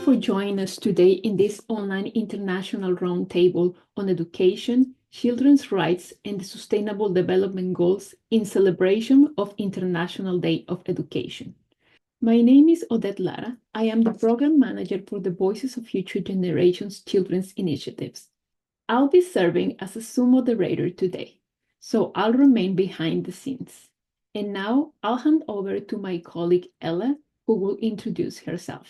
for joining us today in this online international roundtable on education, children's rights, and the Sustainable Development Goals in celebration of International Day of Education. My name is Odette Lara. I am the Program Manager for the Voices of Future Generations Children's Initiatives. I'll be serving as a Zoom moderator today, so I'll remain behind the scenes. And now I'll hand over to my colleague Ella, who will introduce herself.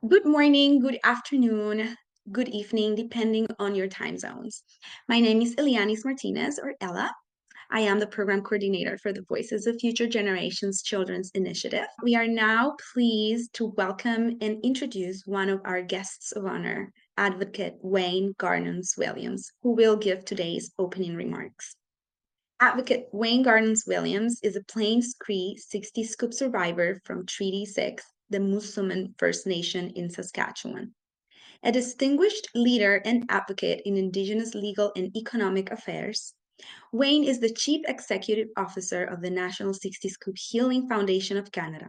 Good morning, good afternoon, good evening, depending on your time zones. My name is Guarianes Martinez, or Ella. I am the Program Coordinator for the Voices of Future Generations Children's Initiative. We are now pleased to welcome and introduce one of our guests of honor, Advocate Wayne Guarianes Williams, who will give today's opening remarks. Advocate Wayne Guarianes Williams is a Plains Cree 60 Scoop survivor from Treaty 6, the Musqueam First Nation in Saskatchewan. A distinguished leader and advocate in Indigenous legal and economic affairs, Wayne is the Chief Executive Officer of the National 60 Scoop Healing Foundation of Canada.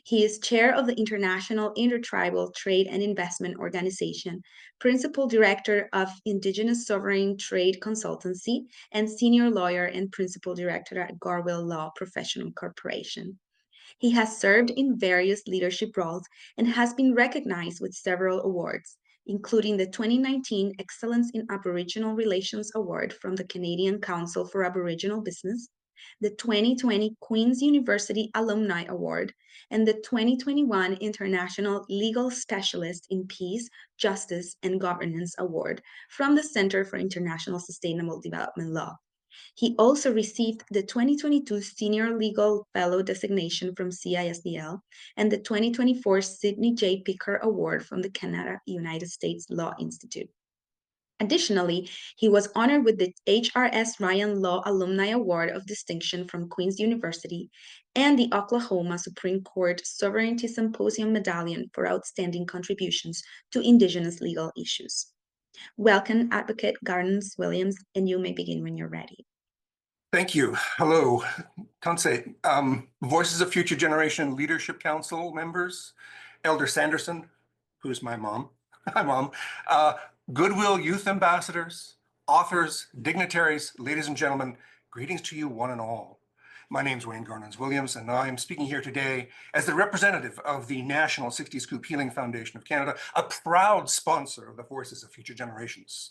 He is chair of the International Intertribal Trade and Investment Organization, principal director of Indigenous Sovereign Trade Consultancy, and senior lawyer and principal director at Garwell Law Professional Corporation. He has served in various leadership roles and has been recognized with several awards, including the 2019 Excellence in Aboriginal Relations Award from the Canadian Council for Aboriginal Business, the 2020 Queen's University Alumni Award, and the 2021 International Legal Specialist in Peace, Justice, and Governance Award from the Center for International Sustainable Development Law. He also received the 2022 Senior Legal Fellow designation from CISDL and the 2024 Sidney J. Picker Award from the Canada-United States Law Institute. Additionally, he was honored with the HRS Ryan Law Alumni Award of Distinction from Queen's University and the Oklahoma Supreme Court Sovereignty Symposium Medallion for outstanding contributions to Indigenous legal issues. Welcome, Advocate Guarianes Williams, and you may begin when you're ready. Thank you. Hello, Kanse. Voices of Future Generation Leadership Council members, Elder Sanderson, who's my mom, hi Mom, Goodwill Youth Ambassadors, authors, dignitaries, ladies and gentlemen, greetings to you one and all. My name's Wayne Guarianes Williams, and I'm speaking here today as the representative of the National 60 Scoop Healing Foundation of Canada, a proud sponsor of the Voices of Future Generations.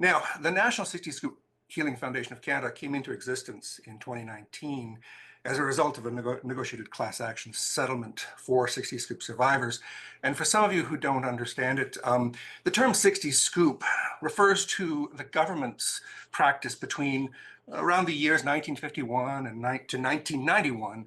Now, the National 60 Scoop Healing Foundation of Canada came into existence in 2019 as a result of a negotiated class action settlement for 60 Scoop survivors. And for some of you who don't understand it, the term 60 Scoop refers to the government's practice between around the years 1951 and to 1991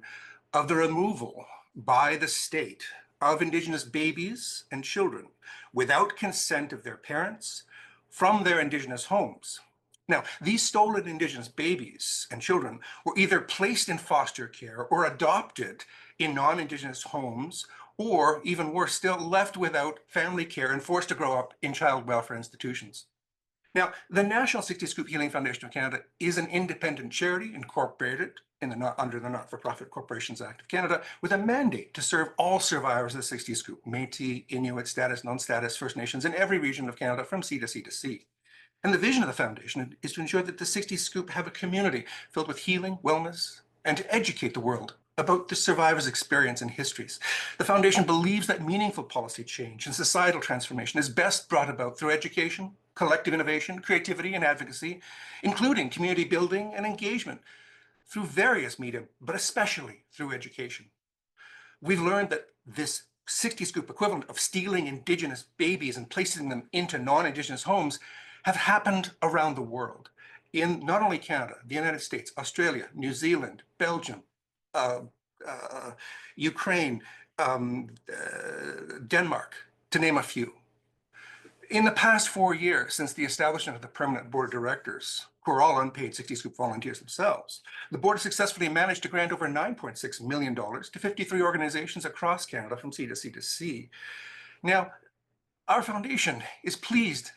of the removal by the state of Indigenous babies and children without consent of their parents from their Indigenous homes. Now, these stolen Indigenous babies and children were either placed in foster care or adopted in non-Indigenous homes, or even worse still, left without family care and forced to grow up in child welfare institutions. Now, the National 60 Scoop Healing Foundation of Canada is an independent charity incorporated under the Not-for-Profit Corporations Act of Canada with a mandate to serve all survivors of the 60 Scoop, Métis, Inuit status, non-status, First Nations in every region of Canada from sea to sea to sea. And the vision of the foundation is to ensure that the 60 Scoop have a community filled with healing, wellness, and to educate the world about the survivors' experience and histories. The foundation believes that meaningful policy change and societal transformation is best brought about through education, collective innovation, creativity, and advocacy, including community building and engagement through various media, but especially through education. We've learned that this 60 Scoop equivalent of stealing Indigenous babies and placing them into non-Indigenous homes have happened around the world, in not only Canada, the United States, Australia, New Zealand, Belgium, Ukraine, Denmark, to name a few. In the past 4 years, since the establishment of the permanent board of directors, who are all unpaid 60 Scoop volunteers themselves, the board has successfully managed to grant over $9.6 million to 53 organizations across Canada from sea to sea to sea. Now, our foundation is pleased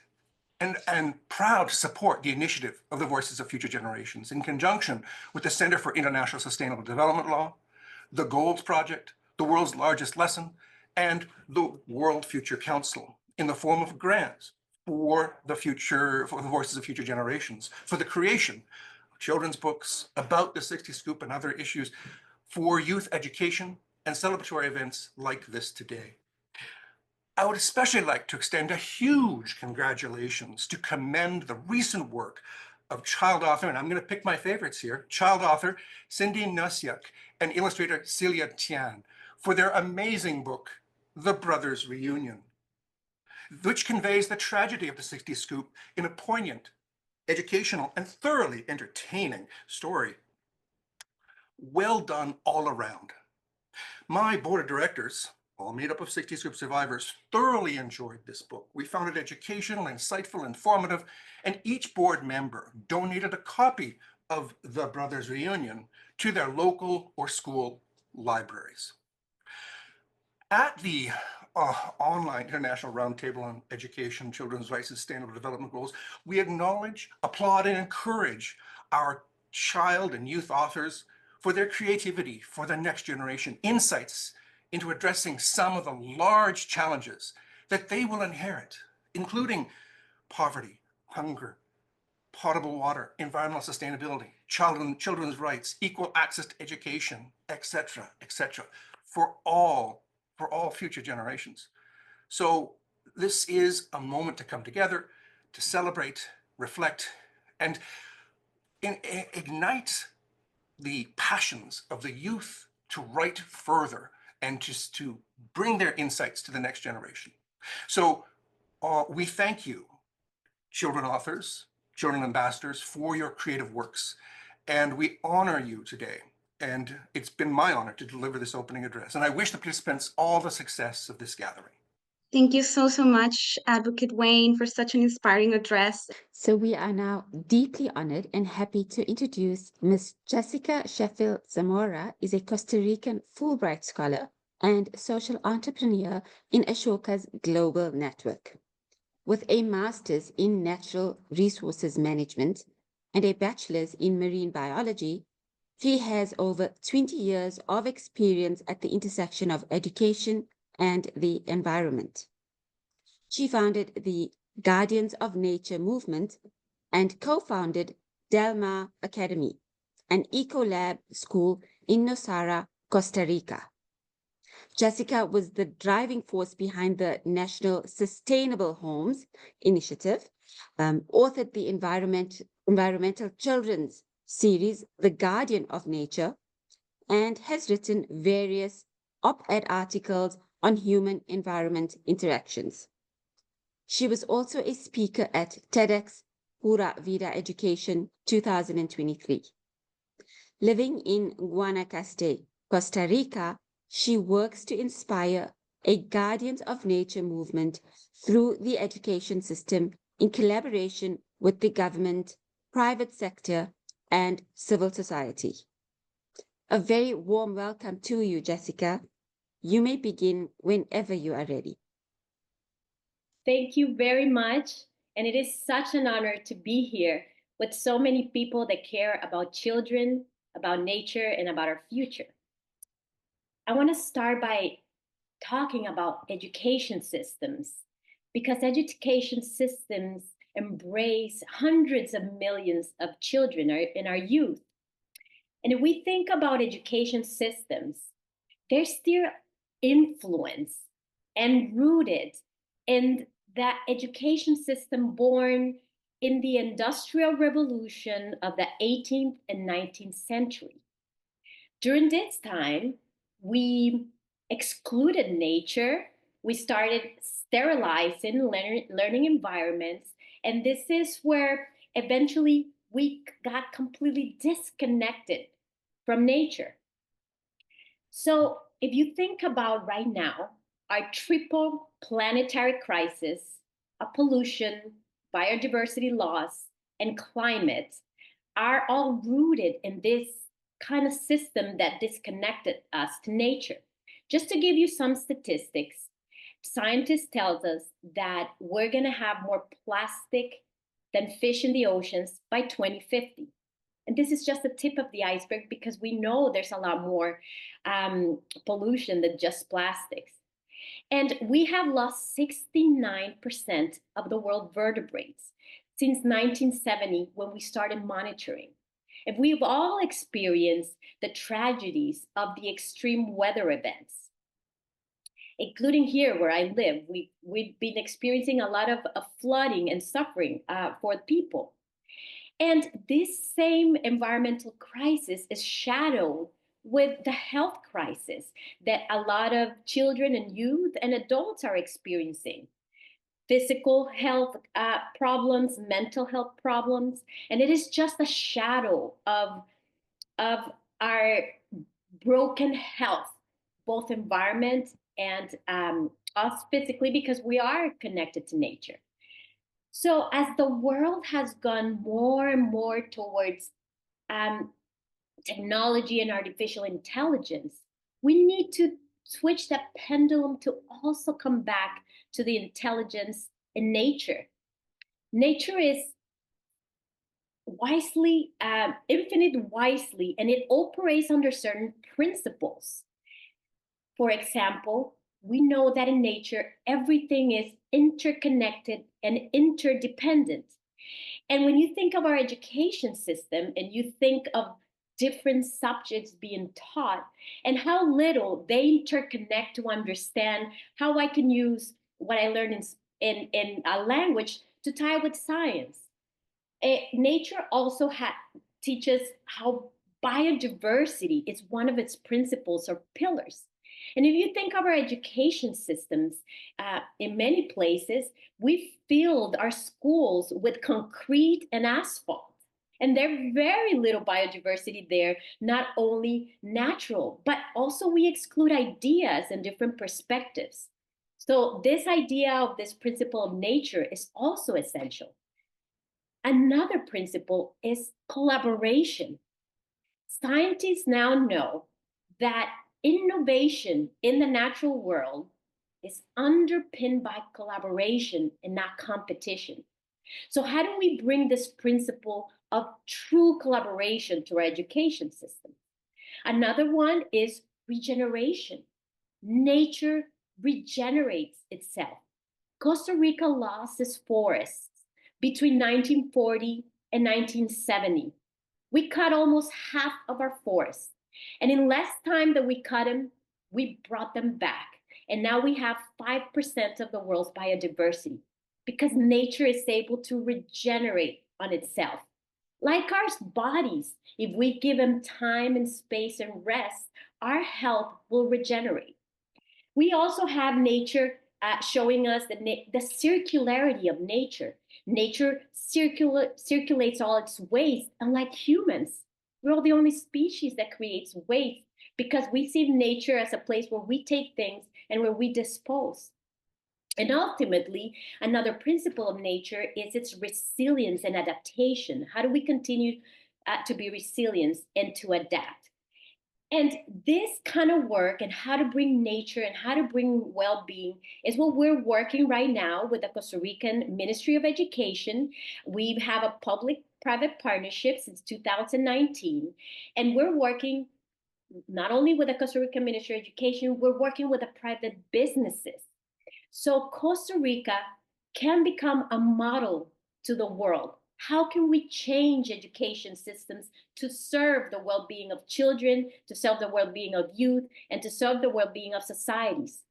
and proud to support the initiative of the Voices of Future Generations in conjunction with the Center for International Sustainable Development Law, the Goals Project, the World's Largest Lesson, and the World Future Council in the form of grants for the voices of future generations, for the creation of children's books about the 60 Scoop and other issues, for youth education and celebratory events like this today. I would especially like to extend a huge congratulations to commend the recent work of child author, and I'm going to pick my favorites here, child author Cindy Nusiak and illustrator Celia Tian for their amazing book, The Brothers Reunion, which conveys the tragedy of the 60 Scoop in a poignant, educational, and thoroughly entertaining story. Well done all around. My board of directors, all made up of 60 Scoop survivors, thoroughly enjoyed this book. We found it educational, insightful, informative, and each board member donated a copy of The Brothers Reunion to their local or school libraries. At the online International Roundtable on Education, Children's Rights, and Sustainable Development Goals, we acknowledge, applaud, and encourage our child and youth authors for their creativity for the next generation, insights into addressing some of the large challenges that they will inherit, including poverty, hunger, potable water, environmental sustainability, children's rights, equal access to education, etc., for all future generations. So this is a moment to come together, to celebrate, reflect, and ignite the passions of the youth to write further and just to bring their insights to the next generation. So we thank you, children authors, children ambassadors, for your creative works. And we honor you today. And it's been my honor to deliver this opening address. And I wish the participants all the success of this gathering. Thank you so much, Advocate Wayne, for such an inspiring address. So we are now deeply honored and happy to introduce Ms. Jessica Sheffield Zamora, is a Costa Rican Fulbright scholar and social entrepreneur in Ashoka's global network. With a master's in natural resources management and a bachelor's in marine biology, she has over 20 years of experience at the intersection of education and the environment. She founded the Guardians of Nature movement and co-founded Del Mar Academy, an ecolab school in Nosara, Costa Rica. Jessica was the driving force behind the National Sustainable Homes Initiative, authored the environmental children's series, The Guardian of Nature, and has written various op-ed articles on human-environment interactions. She was also a speaker at TEDx Pura Vida Education 2023. Living in Guanacaste, Costa Rica, she works to inspire a Guardians of Nature movement through the education system in collaboration with the government, private sector, and civil society. A very warm welcome to you, Jessica. You may begin whenever you are ready. Thank you very much. And it is such an honor to be here with so many people that care about children, about nature, and about our future. I want to start by talking about education systems, because education systems embrace hundreds of millions of children in our youth. And if we think about education systems, they're still influenced and rooted in that education system born in the Industrial Revolution of the 18th and 19th century. During this time, we excluded nature. We started sterilizing learning environments. And this is where eventually we got completely disconnected from nature. So if you think about right now, our triple planetary crisis of pollution, biodiversity loss, and climate are all rooted in this kind of system that disconnected us to nature. Just to give you some statistics, scientists tell us that we're going to have more plastic than fish in the oceans by 2050. And this is just the tip of the iceberg, because we know there's a lot more pollution than just plastics. And we have lost 69% of the world vertebrates since 1970 when we started monitoring. And we've all experienced the tragedies of the extreme weather events, including here where I live. We've been experiencing a lot of flooding and suffering for people. And this same environmental crisis is shadowed with the health crisis that a lot of children and youth and adults are experiencing. Physical health problems, mental health problems, and it is just a shadow of our broken health, both environment and us physically, because we are connected to nature. So as the world has gone more and more towards technology and artificial intelligence, we need to switch that pendulum to also come back to the intelligence in nature. Nature is infinite wisely, and it operates under certain principles. For example, we know that in nature, everything is interconnected and interdependent. And when you think of our education system and you think of different subjects being taught and how little they interconnect to understand how I can use what I learned in a language to tie with science. Nature also teaches how biodiversity is one of its principles or pillars. And if you think of our education systems, in many places, we filled our schools with concrete and asphalt. And there's very little biodiversity there, not only natural, but also we exclude ideas and different perspectives. So this idea of this principle of nature is also essential. Another principle is collaboration. Scientists now know that innovation in the natural world is underpinned by collaboration and not competition. So, how do we bring this principle of true collaboration to our education system? Another one is regeneration. Nature regenerates itself. Costa Rica lost its forests between 1940 and 1970. We cut almost half of our forests. And in less time that we cut them, we brought them back. And now we have 5% of the world's biodiversity because nature is able to regenerate on itself. Like our bodies, if we give them time and space and rest, our health will regenerate. We also have nature showing us the circularity of nature. Nature circulates all its waste, unlike humans. We're the only species that creates waste because we see nature as a place where we take things and where we dispose. And ultimately, another principle of nature is its resilience and adaptation. How do we continue to be resilient and to adapt? And this kind of work and how to bring nature and how to bring well-being is what we're working right now with the Costa Rican Ministry of Education. We have a public-private partnership since 2019, and we're working not only with the Costa Rican Ministry of Education, we're working with the private businesses. So Costa Rica can become a model to the world. How can we change education systems to serve the well-being of children, to serve the well-being of youth, and to serve the well-being of societies?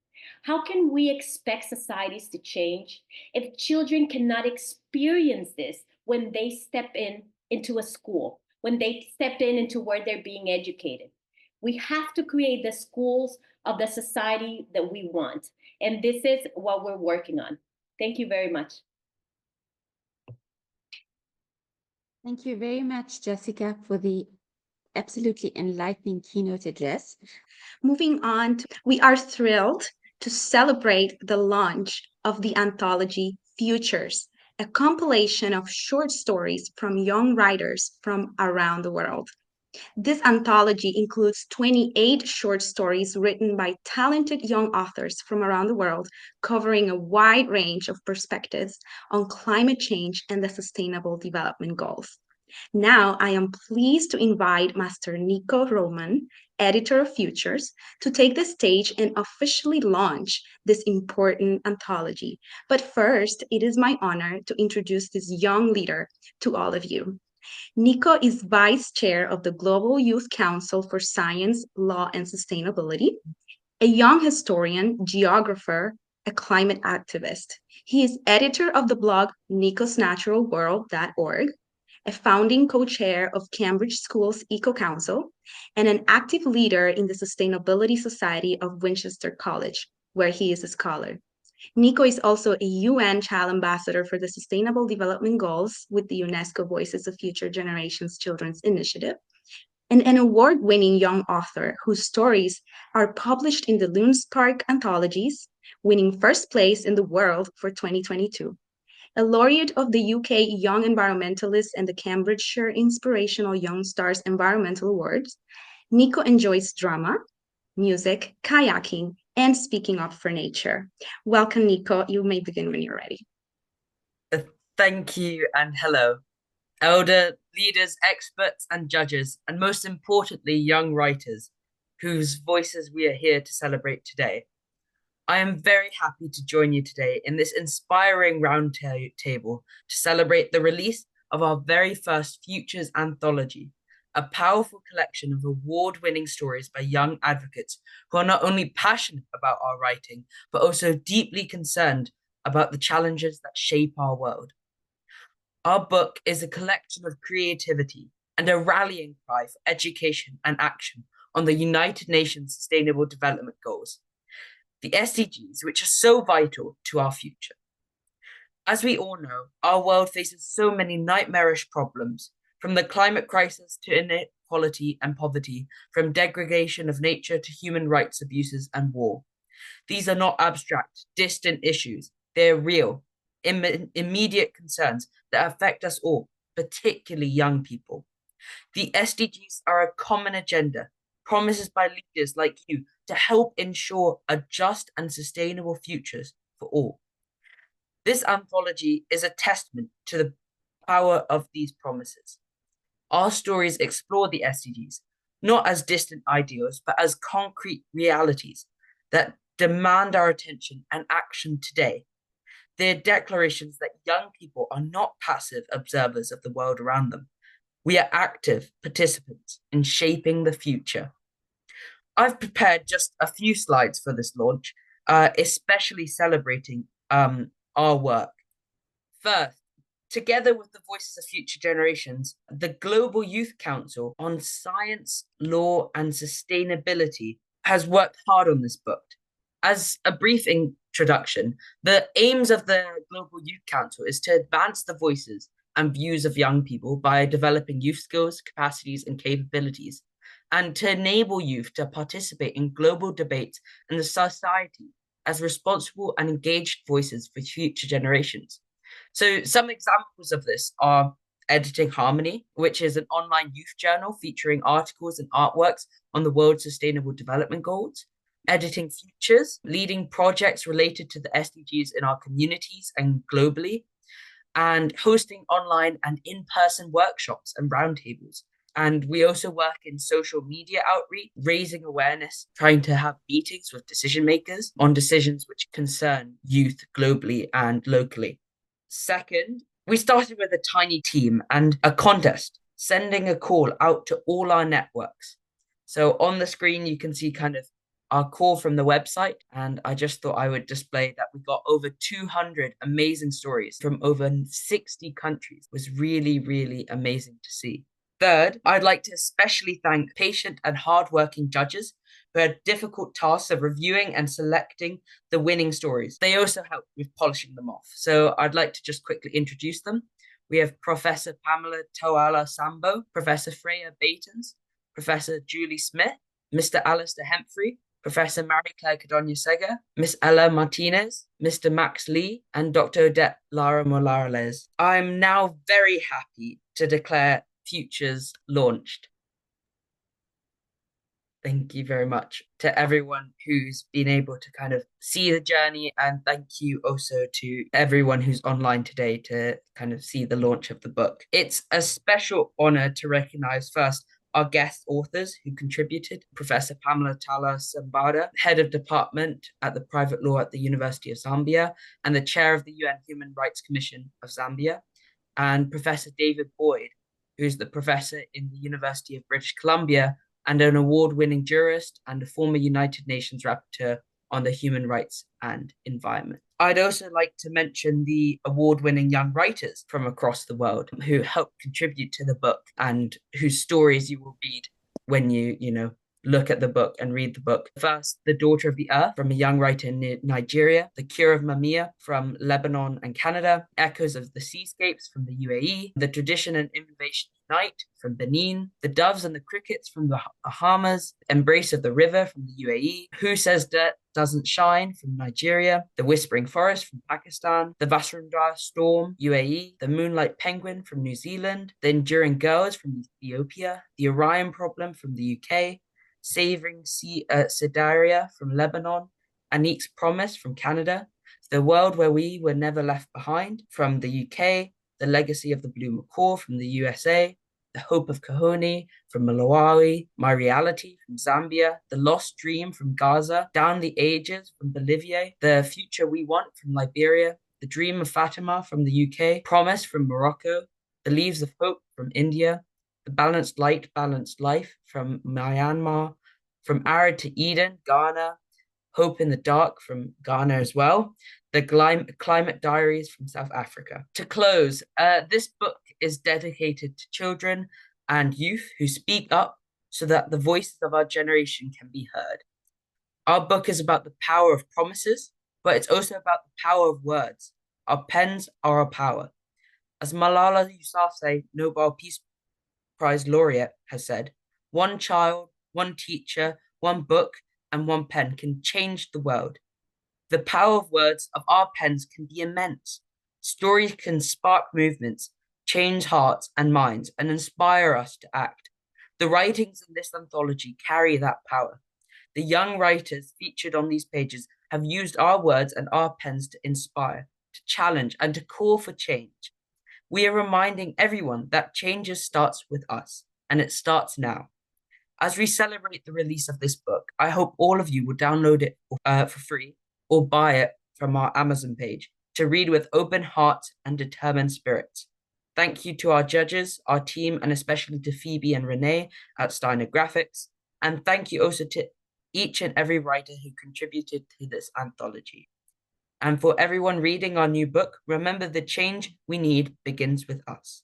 How can we expect societies to change if children cannot experience this when they step into a school, when they step into where they're being educated? We have to create the schools of the society that we want. And this is what we're working on. Thank you very much. Thank you very much, Jessica, for the absolutely enlightening keynote address. Moving on, we are thrilled to celebrate the launch of the anthology Futures, a compilation of short stories from young writers from around the world. This anthology includes 28 short stories written by talented young authors from around the world, covering a wide range of perspectives on climate change and the Sustainable Development Goals. Now, I am pleased to invite Master Nico Roman, editor of Futures, to take the stage and officially launch this important anthology. But first, it is my honor to introduce this young leader to all of you. Nico is Vice Chair of the Global Youth Council for Science, Law, and Sustainability, a young historian, geographer, a climate activist. He is editor of the blog nicosnaturalworld.org, a founding co-chair of Cambridge Schools Eco Council, and an active leader in the Sustainability Society of Winchester College, where he is a scholar. Nico is also a UN Child Ambassador for the Sustainable Development Goals with the UNESCO Voices of Future Generations Children's Initiative, and an award-winning young author whose stories are published in the Lune Spark anthologies, winning first place in the world for 2022. A laureate of the UK Young Environmentalist and the Cambridgeshire Inspirational Young Stars Environmental Awards, Nico enjoys drama, music, kayaking, and speaking up for nature. Welcome, Nico. You may begin when you're ready. Thank you and hello. Elder leaders, experts, and judges, and most importantly, young writers, whose voices we are here to celebrate today. I am very happy to join you today in this inspiring roundtable to celebrate the release of our very first Futures anthology, a powerful collection of award-winning stories by young advocates who are not only passionate about our writing, but also deeply concerned about the challenges that shape our world. Our book is a collection of creativity and a rallying cry for education and action on the United Nations Sustainable Development Goals, the SDGs, which are so vital to our future. As we all know, our world faces so many nightmarish problems, from the climate crisis to inequality and poverty, from degradation of nature to human rights abuses and war. These are not abstract, distant issues. They're real, immediate concerns that affect us all, particularly young people. The SDGs are a common agenda, promises by leaders like you to help ensure a just and sustainable futures for all. This anthology is a testament to the power of these promises. Our stories explore the SDGs, not as distant ideals, but as concrete realities that demand our attention and action today. They're declarations that young people are not passive observers of the world around them. We are active participants in shaping the future. I've prepared just a few slides for this launch, especially celebrating our work. First, together with the Voices of Future Generations, the Global Youth Council on Science, Law, and Sustainability has worked hard on this book. As a brief introduction, the aims of the Global Youth Council is to advance the voices and views of young people by developing youth skills, capacities, and capabilities, and to enable youth to participate in global debates and the society as responsible and engaged voices for future generations. So some examples of this are Editing Harmony, which is an online youth journal featuring articles and artworks on the World Sustainable Development Goals. Editing Futures, leading projects related to the SDGs in our communities and globally, and hosting online and in-person workshops and roundtables. And we also work in social media outreach, raising awareness, trying to have meetings with decision makers on decisions which concern youth globally and locally. Second, we started with a tiny team and a contest, sending a call out to all our networks. So on the screen, you can see kind of our call from the website, and I just thought I would display that we got over 200 amazing stories from over 60 countries. It was really, really amazing to see. Third, I'd like to especially thank patient and hardworking judges who had difficult tasks of reviewing and selecting the winning stories. They also helped with polishing them off. So I'd like to just quickly introduce them. We have Professor Pamela Toala Sambo, Professor Freya Batens, Professor Julie Smith, Mr. Alistair Hemphrey, Professor Marie-Claire Cadonha-Sega, Miss Ella Martinez, Mr. Max Lee, and Dr. Odette Lara Morales. I'm now very happy to declare Futures launched. Thank you very much to everyone who's been able to kind of see the journey. And thank you also to everyone who's online today to kind of see the launch of the book. It's a special honor to recognize first our guest authors who contributed, Professor Pamela Tala Sambada, Head of Department at the Private Law at the University of Zambia and the Chair of the UN Human Rights Commission of Zambia, and Professor David Boyd, who's the professor in the University of British Columbia and an award-winning jurist and a former United Nations rapporteur on the human rights and environment. I'd also like to mention the award-winning young writers from across the world who helped contribute to the book and whose stories you will read when you look at the book and read the book. First, The Daughter of the Earth from a young writer in Nigeria, The Cure of Mamiya from Lebanon and Canada, Echoes of the Seascapes from the UAE, The Tradition and Innovation Unite from Benin, The Doves and the Crickets from the Bahamas, Embrace of the River from the UAE, Who Says Dirt Doesn't Shine from Nigeria, The Whispering Forest from Pakistan, The Vasundhara Storm, UAE, The Moonlight Penguin from New Zealand, The Enduring Girls from Ethiopia, The Orion Problem from the UK, Saving Sidaria from Lebanon, Anik's Promise from Canada, The World Where We Were Never Left Behind from the UK, The Legacy of the Blue Macaw from the USA, The Hope of Kahone from Malawi, My Reality from Zambia, The Lost Dream from Gaza, Down the Ages from Bolivia, The Future We Want from Liberia, The Dream of Fatima from the UK, Promise from Morocco, The Leaves of Hope from India, The Balanced Light, Balanced Life from Myanmar, From Arid to Eden, Ghana, Hope in the Dark from Ghana as well, The Climate Diaries from South Africa. To close, this book is dedicated to children and youth who speak up so that the voices of our generation can be heard. Our book is about the power of promises, but it's also about the power of words. Our pens are our power. As Malala Yousafzai, Nobel Peace Prize laureate, has said, one child, one teacher, one book, and one pen can change the world. The power of words of our pens can be immense. Stories can spark movements, change hearts and minds, and inspire us to act. The writings in this anthology carry that power. The young writers featured on these pages have used our words and our pens to inspire, to challenge, and to call for change. We are reminding everyone that change starts with us, and it starts now. As we celebrate the release of this book, I hope all of you will download it for free or buy it from our Amazon page to read with open hearts and determined spirits. Thank you to our judges, our team, and especially to Phoebe and Renee at Steiner Graphics. And thank you also to each and every writer who contributed to this anthology. And for everyone reading our new book, remember the change we need begins with us.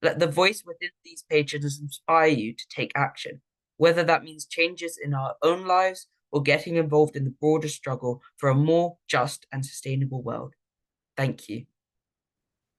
Let the voice within these pages inspire you to take action, whether that means changes in our own lives or getting involved in the broader struggle for a more just and sustainable world. Thank you.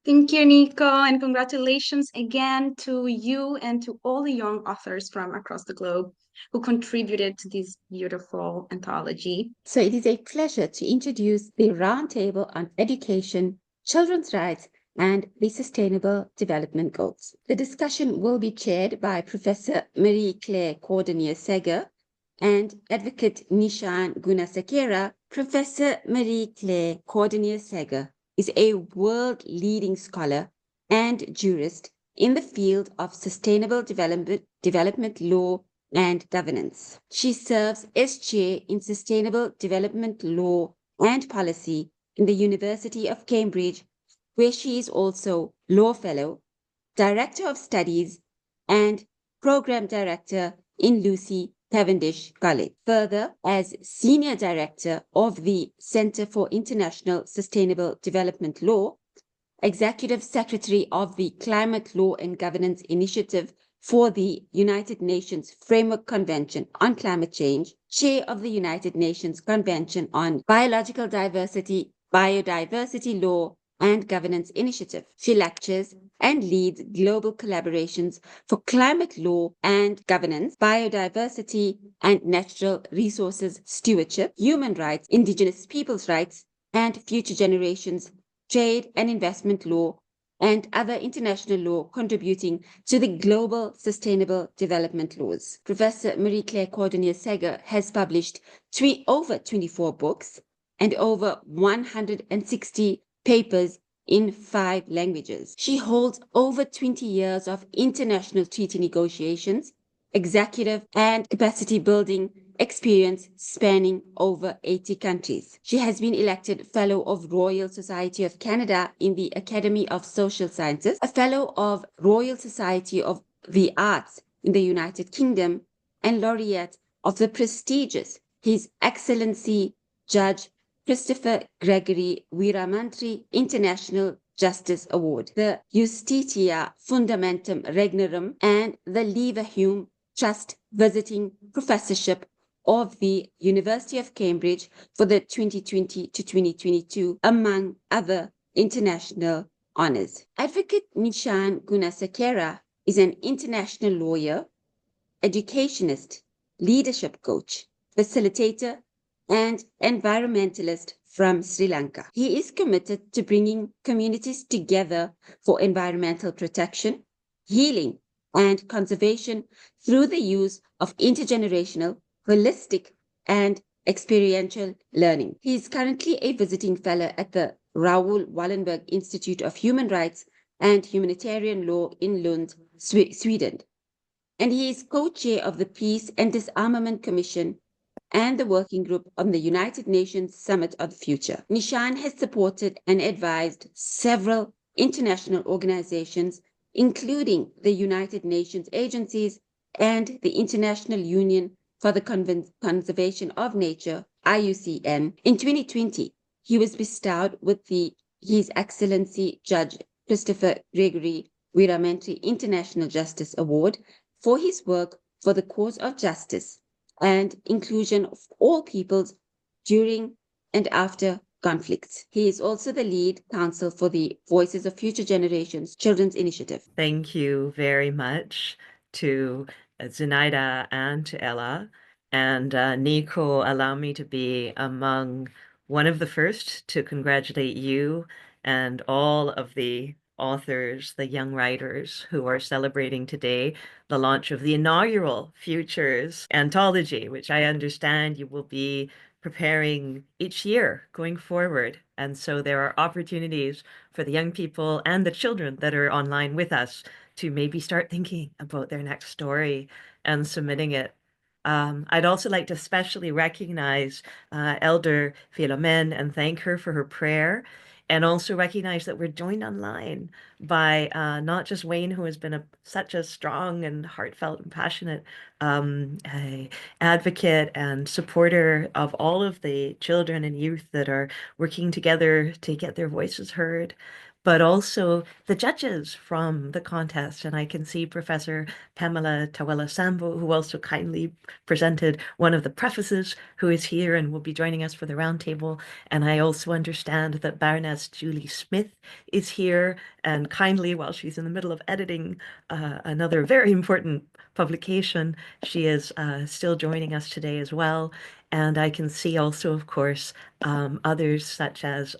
Thank you, Nico, and congratulations again to you and to all the young authors from across the globe who contributed to this beautiful anthology. So it is a pleasure to introduce the Roundtable on Education, Children's Rights, and the Sustainable Development Goals. The discussion will be chaired by Professor Marie-Claire Cordonier-Seger and Advocate Nishan Gunasekera. Professor Marie-Claire Cordonier-Seger is a world-leading scholar and jurist in the field of sustainable development law and governance. She serves as chair in sustainable development law and policy in the University of Cambridge, where she is also law fellow, director of studies, and program director in Lucy Cavendish College. Further, as senior director of the Center for International Sustainable Development Law, executive secretary of the Climate Law and Governance Initiative for the United Nations Framework Convention on Climate Change, chair of the United Nations Convention on Biological Diversity, Biodiversity Law and Governance Initiative. She lectures and leads global collaborations for climate law and governance, biodiversity and natural resources stewardship, human rights, indigenous peoples' rights, and future generations, trade and investment law, and other international law contributing to the global sustainable development laws. Professor Marie-Claire Cordonnier-Seger has published over 24 books and over 160 papers in 5 languages. She holds over 20 years of international treaty negotiations, executive and capacity building experience spanning over 80 countries. She has been elected Fellow of Royal Society of Canada in the Academy of Social Sciences, a Fellow of Royal Society of the Arts in the United Kingdom, and laureate of the prestigious His Excellency Judge Christopher Gregory Weeramantry International Justice Award, the Justitia Fundamentum Regnorum, and the Leverhulme Trust Visiting Professorship of the University of Cambridge for the 2020 to 2022, among other international honors. Advocate Nishan Gunasekera is an international lawyer, educationist, leadership coach, facilitator, and environmentalist from Sri Lanka. He is committed to bringing communities together for environmental protection, healing, and conservation through the use of intergenerational, holistic, and experiential learning. He is currently a visiting fellow at the Raoul Wallenberg Institute of Human Rights and Humanitarian Law in Lund, Sweden. And he is co-chair of the Peace and Disarmament Commission and the Working Group on the United Nations Summit of the Future. Nishan has supported and advised several international organizations, including the United Nations agencies and the International Union for the Conservation of Nature, IUCN. In 2020, he was bestowed with His Excellency Judge Christopher Gregory Weeramantry International Justice Award for his work for the cause of justice and inclusion of all peoples during and after conflicts. He is also the lead counsel for the Voices of Future Generations Children's Initiative. Thank you very much to Zunaida and to Ella. And Nico, allow me to be among one of the first to congratulate you and all of the authors, the young writers who are celebrating today the launch of the inaugural Futures anthology, which I understand you will be preparing each year going forward. And so there are opportunities for the young people and the children that are online with us to maybe start thinking about their next story and submitting it. I'd also like to especially recognize Elder Philomen and thank her for her prayer, and also recognize that we're joined online by not just Wayne, who has been such a strong and heartfelt and passionate advocate and supporter of all of the children and youth that are working together to get their voices heard, but also the judges from the contest. And I can see Professor Pamela Tawela Sambo, who also kindly presented one of the prefaces, who is here and will be joining us for the roundtable. And I also understand that Baroness Julie Smith is here and kindly, while she's in the middle of editing another very important publication, she is still joining us today as well. And I can see also, of course, others such as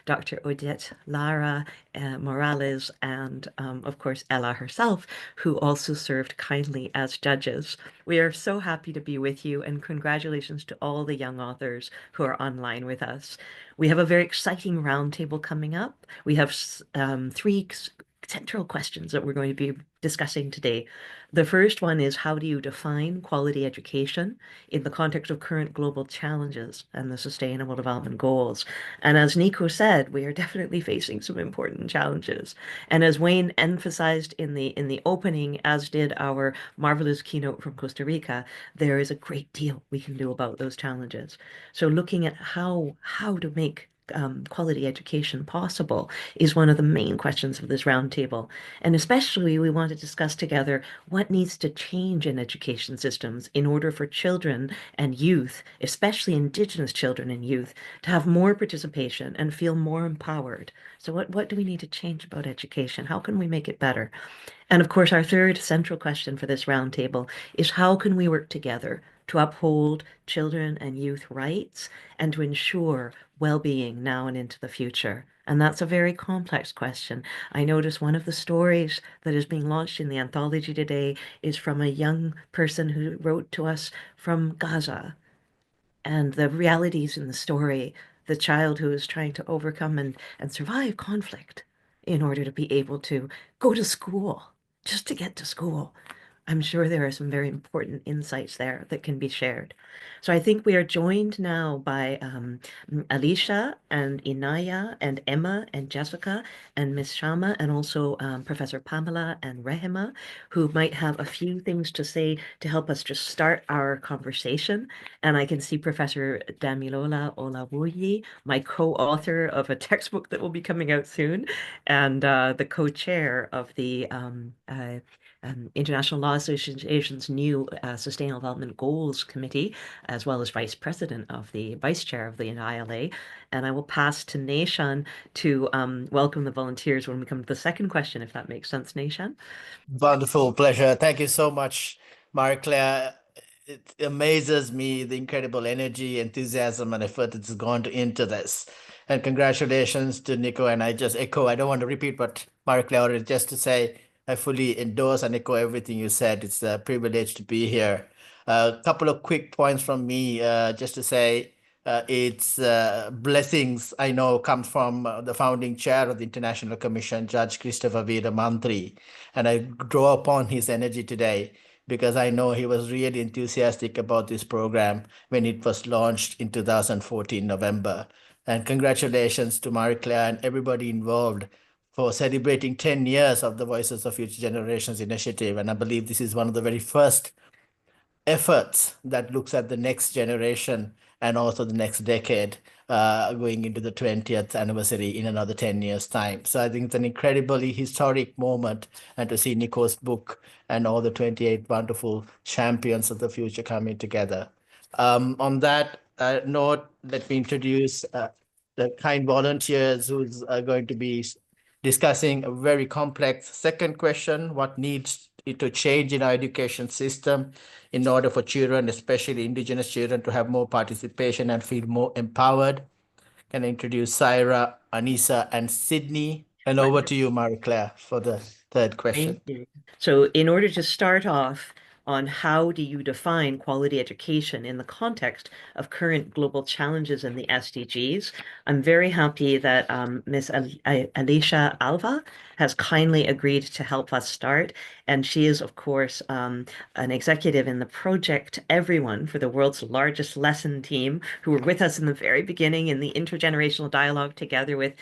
Dr. Odette Lara Morales and, of course, Ella herself, who also served kindly as judges. We are so happy to be with you, and congratulations to all the young authors who are online with us. We have a very exciting roundtable coming up. We have 3 central questions that we're going to be discussing today. The first one is, how do you define quality education in the context of current global challenges and the Sustainable Development Goals? And as Nico said, we are definitely facing some important challenges. And as Wayne emphasized in the opening, as did our marvelous keynote from Costa Rica, there is a great deal we can do about those challenges. So looking at how to make quality education possible is one of the main questions of this roundtable. And especially we want to discuss together what needs to change in education systems in order for children and youth, especially Indigenous children and youth, to have more participation and feel more empowered. So what do we need to change about education? How can we make it better? And of course, our third central question for this roundtable is, how can we work together to uphold children and youth rights and to ensure well-being now and into the future? And that's a very complex question. I notice one of the stories that is being launched in the anthology today is from a young person who wrote to us from Gaza. And the realities in the story, the child who is trying to overcome and survive conflict in order to be able to go to school, just to get to school. I'm sure there are some very important insights there that can be shared. So I think we are joined now by Alicia and Inaya and Emma and Jessica and Miss Shama and also Professor Pamela and Rehema, who might have a few things to say to help us just start our conversation. And I can see Professor Damilola Olawuyi, my co-author of a textbook that will be coming out soon, and the co-chair of the International Law Association's new Sustainable Development Goals Committee, as well as vice chair of the ILA. And I will pass to Neshan to welcome the volunteers when we come to the second question, if that makes sense, Neshan. Wonderful, pleasure. Thank you so much, Marie-Claire. It amazes me the incredible energy, enthusiasm, and effort that's gone into this. And congratulations to Nico. And I just echo, I don't want to repeat what Marie-Claire already, just to say, I fully endorse and echo everything you said. It's a privilege to be here. A couple of quick points from me, just to say, it's blessings I know comes from the founding chair of the International Commission, Judge Christopher Veera Mantri. And I draw upon his energy today because I know he was really enthusiastic about this program when it was launched in 2014, November. And congratulations to Marie-Claire and everybody involved for celebrating 10 years of the Voices of Future Generations initiative. And I believe this is one of the very first efforts that looks at the next generation and also the next decade, going into the 20th anniversary in another 10 years' time. So I think it's an incredibly historic moment, and to see Nico's book and all the 28 wonderful champions of the future coming together. On that note, let me introduce the kind volunteers who's going to be discussing a very complex second question: what needs to change in our education system in order for children, especially Indigenous children, to have more participation and feel more empowered? Can I introduce Syra, Anissa, and Sydney? And over to you, Marie-Claire, for the third question. Thank you. So in order to start off on how do you define quality education in the context of current global challenges in the SDGs, I'm very happy that Ms. Alicia Alva has kindly agreed to help us start. And she is, of course, an executive in the Project Everyone for the world's largest lesson team, who were with us in the very beginning in the intergenerational dialogue together with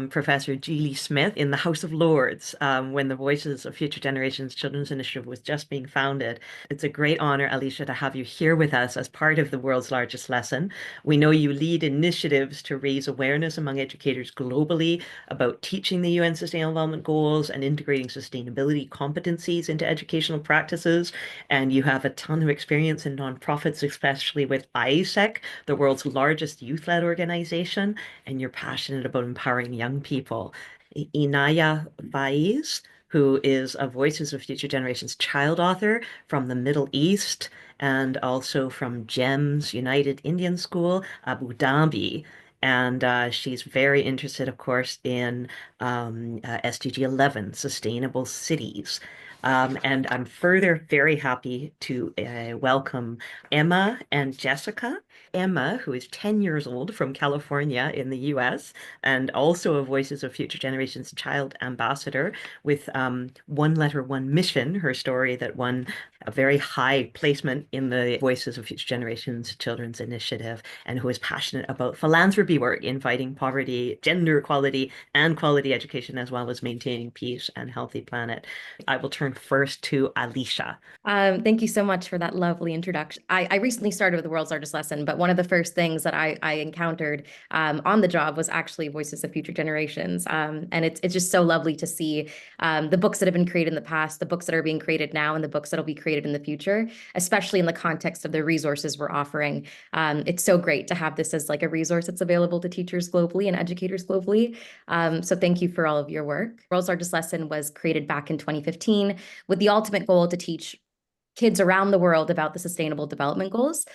Professor Geely Smith in the House of Lords when the Voices of Future Generations Children's Initiative was just being founded. It's a great honor, Alicia, to have you here with us as part of the world's largest lesson. We know you lead initiatives to raise awareness among educators globally about teaching the UN Sustainable Development Goals and integrating sustainability competencies into educational practices. And you have a ton of experience in nonprofits, especially with ISEC, the world's largest youth-led organization, and you're passionate about empowering young people. Inaya Faiz, who is a Voices of Future Generations child author from the Middle East and also from GEMS United Indian School, Abu Dhabi. And she's very interested, of course, in SDG 11, Sustainable Cities. And I'm further very happy to welcome Emma and Jessica. Emma, who is 10 years old from California in the US, and also a Voices of Future Generations child ambassador with One Letter, One Mission, her story that won a very high placement in the Voices of Future Generations Children's Initiative, and who is passionate about philanthropy work in fighting poverty, gender equality, and quality education, as well as maintaining peace and healthy planet. I will turn first to Alicia. Thank you so much for that lovely introduction. I recently started with the world's largest lesson, but one of the first things that I encountered on the job was actually Voices of Future Generations. And it's just so lovely to see the books that have been created in the past, the books that are being created now, and the books that will be created in the future, especially in the context of the resources we're offering. It's so great to have this as like a resource that's available to teachers globally and educators globally. So thank you for all of your work. World's Largest Lesson was created back in 2015 with the ultimate goal to teach kids around the world about the Sustainable Development Goals.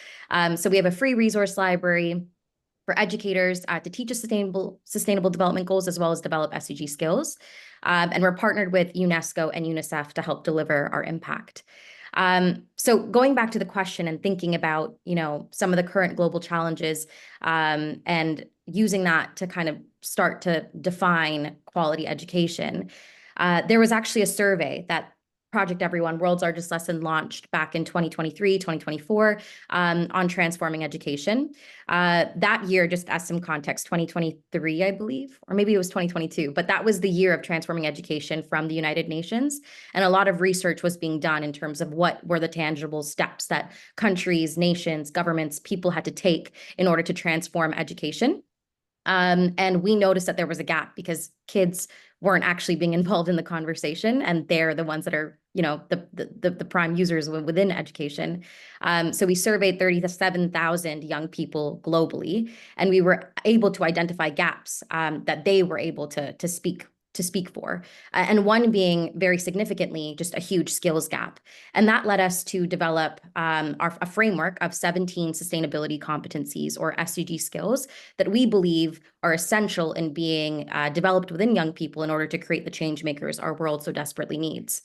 So we have a free resource library for educators to teach us sustainable development goals as well as develop SDG skills. And we're partnered with UNESCO and UNICEF to help deliver our impact. So going back to the question and thinking about, some of the current global challenges and using that to kind of start to define quality education, there was actually a survey that Project Everyone, World's Largest Lesson, launched back in 2023, 2024 on transforming education. That year, just as some context, 2023, I believe, or maybe it was 2022, but that was the year of transforming education from the United Nations. And a lot of research was being done in terms of what were the tangible steps that countries, nations, governments, people had to take in order to transform education. And we noticed that there was a gap because kids weren't actually being involved in the conversation, and they're the ones that are, the prime users within education. So we surveyed 37,000 young people globally, and we were able to identify gaps that they were able to speak for, and one being very significantly just a huge skills gap. And that led us to develop a framework of 17 sustainability competencies, or SDG skills, that we believe are essential in being developed within young people in order to create the change makers our world so desperately needs.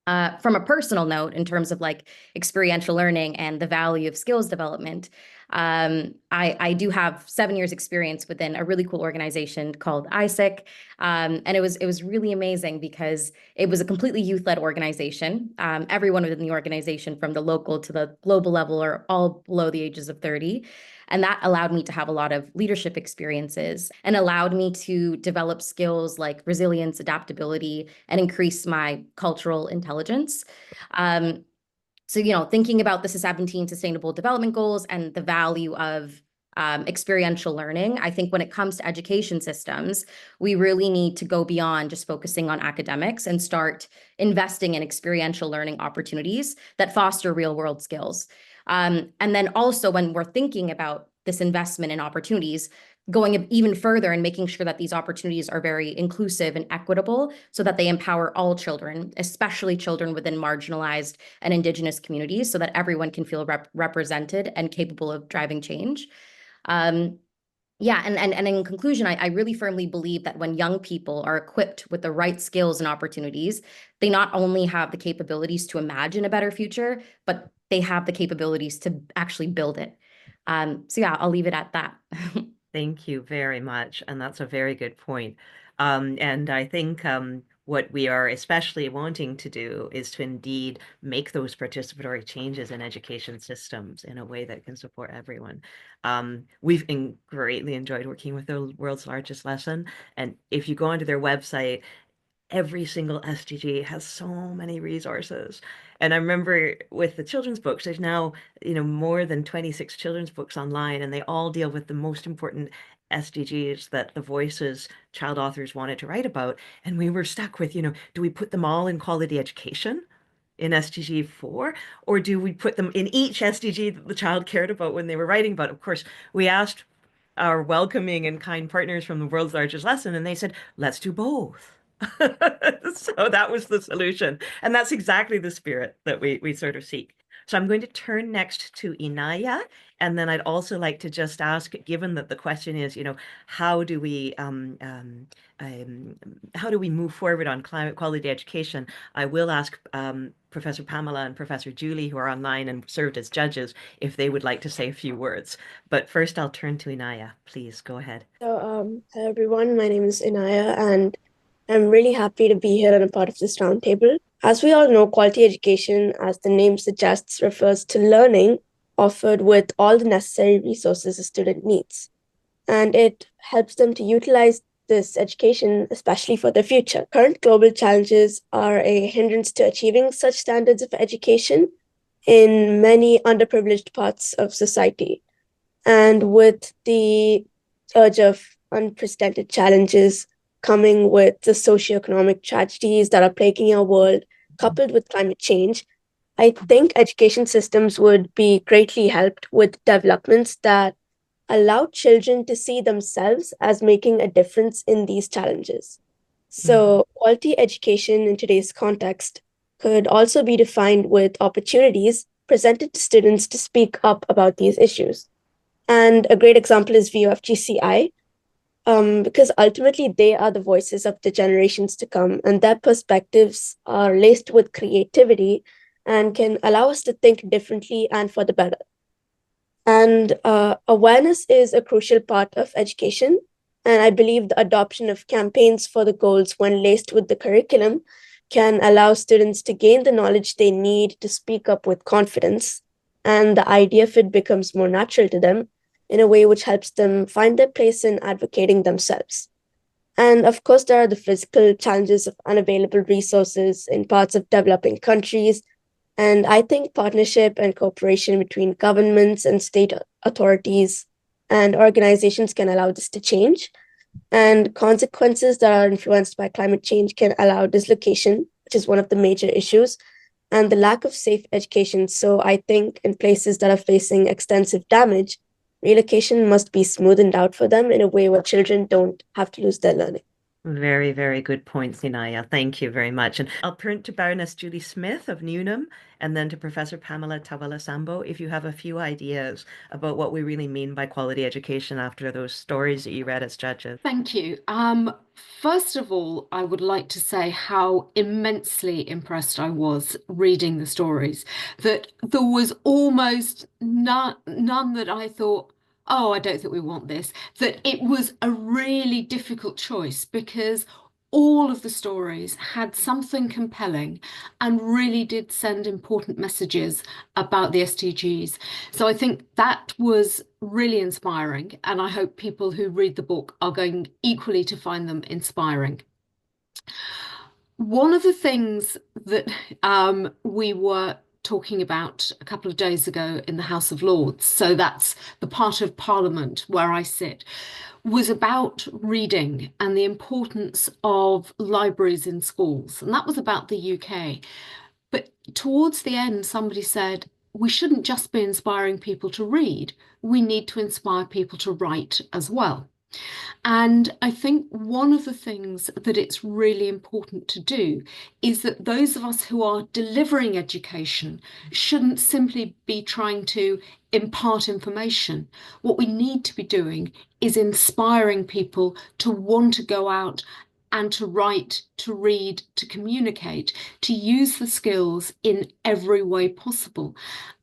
From a personal note, in terms of like experiential learning and the value of skills development, I do have 7 years experience within a really cool organization called ISIC. And it was really amazing because it was a completely youth-led organization. Everyone within the organization, from the local to the global level, are all below the ages of 30. And that allowed me to have a lot of leadership experiences and allowed me to develop skills like resilience, adaptability, and increase my cultural intelligence. So, thinking about the 17 Sustainable Development Goals and the value of experiential learning, I think when it comes to education systems, we really need to go beyond just focusing on academics and start investing in experiential learning opportunities that foster real-world skills. And then also, when we're thinking about this investment in opportunities, going even further and making sure that these opportunities are very inclusive and equitable so that they empower all children, especially children within marginalized and Indigenous communities, so that everyone can feel represented and capable of driving change. Yeah, and in conclusion, I really firmly believe that when young people are equipped with the right skills and opportunities, they not only have the capabilities to imagine a better future, but they have the capabilities to actually build it. So yeah, I'll leave it at that. Thank you very much. And that's a very good point. And I think what we are especially wanting to do is to indeed make those participatory changes in education systems in a way that can support everyone. We've greatly enjoyed working with the World's Largest Lesson. And if you go onto their website, every single SDG has so many resources. And I remember with the children's books, there's now, more than 26 children's books online, and they all deal with the most important SDGs that the Voices child authors wanted to write about. And we were stuck with, do we put them all in quality education in SDG 4, or do we put them in each SDG that the child cared about when they were writing about it? Of course, we asked our welcoming and kind partners from the World's Largest Lesson, and they said, let's do both. So that was the solution. And that's exactly the spirit that we sort of seek. So I'm going to turn next to Inaya. And then I'd also like to just ask, given that the question is, how do we move forward on climate quality education? I will ask Professor Pamela and Professor Julie, who are online and served as judges, if they would like to say a few words. But first, I'll turn to Inaya. Please go ahead. So, hello everyone. My name is Inaya, and I'm really happy to be here and a part of this roundtable. As we all know, quality education, as the name suggests, refers to learning offered with all the necessary resources a student needs. And it helps them to utilize this education, especially for their future. Current global challenges are a hindrance to achieving such standards of education in many underprivileged parts of society. And with the urge of unprecedented challenges coming with the socioeconomic tragedies that are plaguing our world, coupled with climate change, I think education systems would be greatly helped with developments that allow children to see themselves as making a difference in these challenges. So quality education in today's context could also be defined with opportunities presented to students to speak up about these issues. And a great example is VUFGCI, because ultimately they are the voices of the generations to come, and their perspectives are laced with creativity and can allow us to think differently and for the better. And awareness is a crucial part of education. And I believe the adoption of campaigns for the goals, when laced with the curriculum, can allow students to gain the knowledge they need to speak up with confidence. And the idea of it becomes more natural to them in a way which helps them find their place in advocating themselves. And of course, there are the physical challenges of unavailable resources in parts of developing countries. And I think partnership and cooperation between governments and state authorities and organizations can allow this to change. And consequences that are influenced by climate change can allow dislocation, which is one of the major issues, and the lack of safe education. So I think in places that are facing extensive damage, relocation must be smoothened out for them in a way where children don't have to lose their learning. Very, very good points, Inaya. Thank you very much. And I'll turn to Baroness Julie Smith of Newnham and then to Professor Pamela Tawala-Sambo if you have a few ideas about what we really mean by quality education after those stories that you read as judges. Thank you. First of all, I would like to say how immensely impressed I was reading the stories, that there was almost none that I thought, oh, I don't think we want this, that it was a really difficult choice because all of the stories had something compelling and really did send important messages about the SDGs. So I think that was really inspiring, and I hope people who read the book are going equally to find them inspiring. One of the things that we were talking about a couple of days ago in the House of Lords, so that's the part of Parliament where I sit, was about reading and the importance of libraries in schools. And that was about the UK. But towards the end, somebody said, we shouldn't just be inspiring people to read, we need to inspire people to write as well. And I think one of the things that it's really important to do is that those of us who are delivering education shouldn't simply be trying to impart information. What we need to be doing is inspiring people to want to go out and to write, to read, to communicate, to use the skills in every way possible.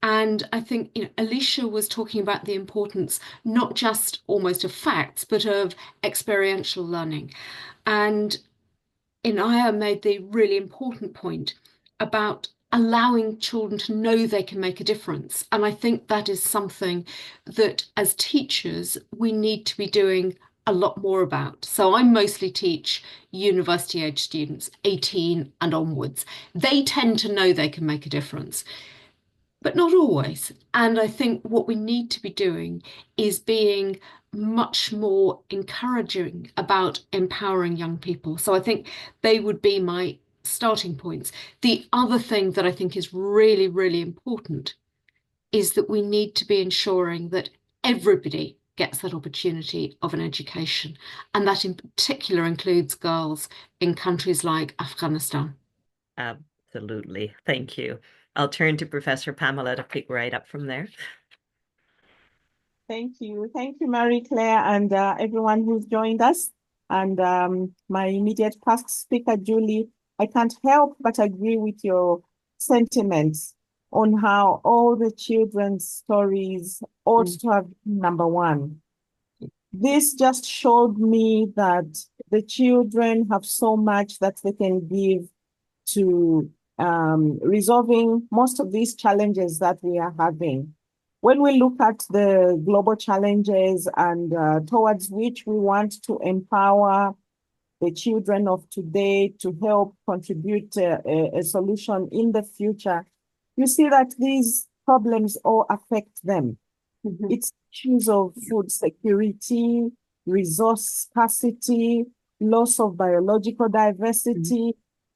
And I think, Alicia was talking about the importance not just almost of facts, but of experiential learning. And Inaya made the really important point about allowing children to know they can make a difference. And I think that is something that as teachers, we need to be doing a lot more about. So I mostly teach university age students, 18 and onwards. They tend to know they can make a difference, but not always. And I think what we need to be doing is being much more encouraging about empowering young people. So I think they would be my starting points. The other thing that I think is really, really important is that we need to be ensuring that everybody gets that opportunity of an education. And that in particular includes girls in countries like Afghanistan. Absolutely. Thank you. I'll turn to Professor Pamela to pick right up from there. Thank you. Thank you, Marie-Claire, and everyone who's joined us. And my immediate past speaker, Julie, I can't help but agree with your sentiments on how all the children's stories ought to have been number one. This just showed me that the children have so much that they can give to resolving most of these challenges that we are having. When we look at the global challenges and towards which we want to empower the children of today to help contribute a solution in the future, you see that these problems all affect them. Mm-hmm. It's issues of food security, resource scarcity, loss of biological diversity,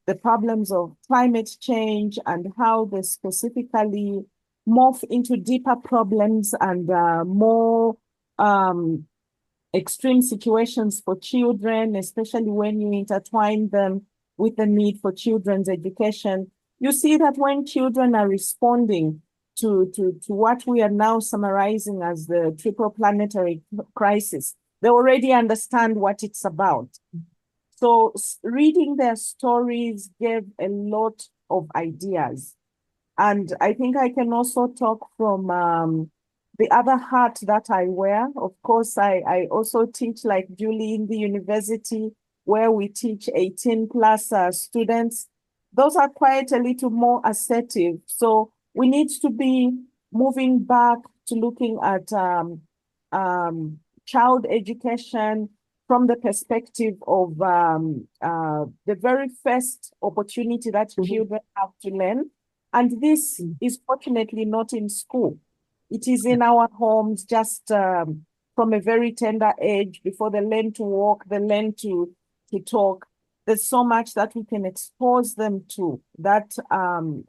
the problems of climate change, and how they specifically morph into deeper problems and more extreme situations for children, especially when you intertwine them with the need for children's education. you see that when children are responding to what we are now summarizing as the triple planetary crisis, they already understand what it's about. So reading their stories gave a lot of ideas. And I think I can also talk from the other hat that I wear. Of course, I also teach like Julie in the university where we teach 18 plus students. Those are quite a little more assertive. So we need to be moving back to looking at child education from the perspective of the very first opportunity that children have to learn. And this is fortunately not in school. It is in our homes, just from a very tender age, before they learn to walk, they learn to talk. There's so much that we can expose them to that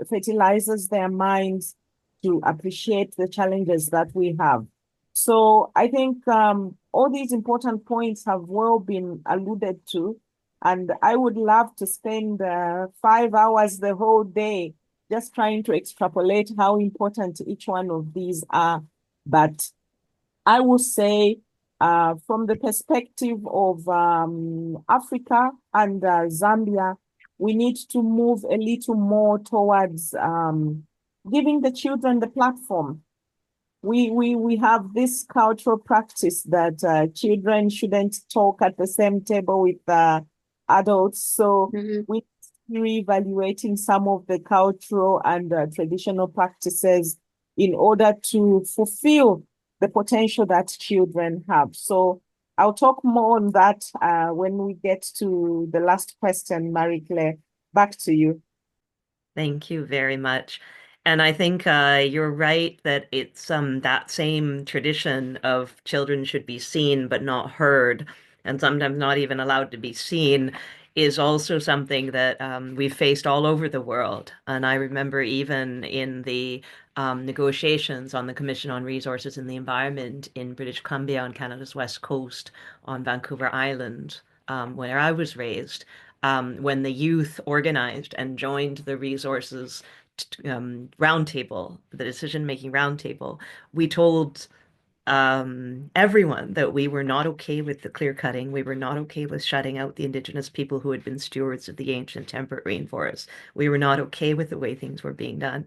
fertilizes their minds to appreciate the challenges that we have. So I think all these important points have well been alluded to. And I would love to spend 5 hours the whole day just trying to extrapolate how important each one of these are. But I will say from the perspective of Africa and Zambia, we need to move a little more towards giving the children the platform. We have this cultural practice that children shouldn't talk at the same table with adults. So we reevaluating some of the cultural and traditional practices in order to fulfill the potential that children have. So I'll talk more on that when we get to the last question, Marie-Claire. Back to you. Thank you very much. And I think you're right that it's that same tradition of children should be seen but not heard, and sometimes not even allowed to be seen, is also something that we've faced all over the world. And I remember even in the negotiations on the Commission on Resources and the Environment in British Columbia on Canada's west coast on Vancouver Island, where I was raised, when the youth organized and joined the resources roundtable, the decision-making roundtable, we told everyone that we were not okay with the clear cutting. We were not okay with shutting out the Indigenous people who had been stewards of the ancient temperate rainforests. We were not okay with the way things were being done.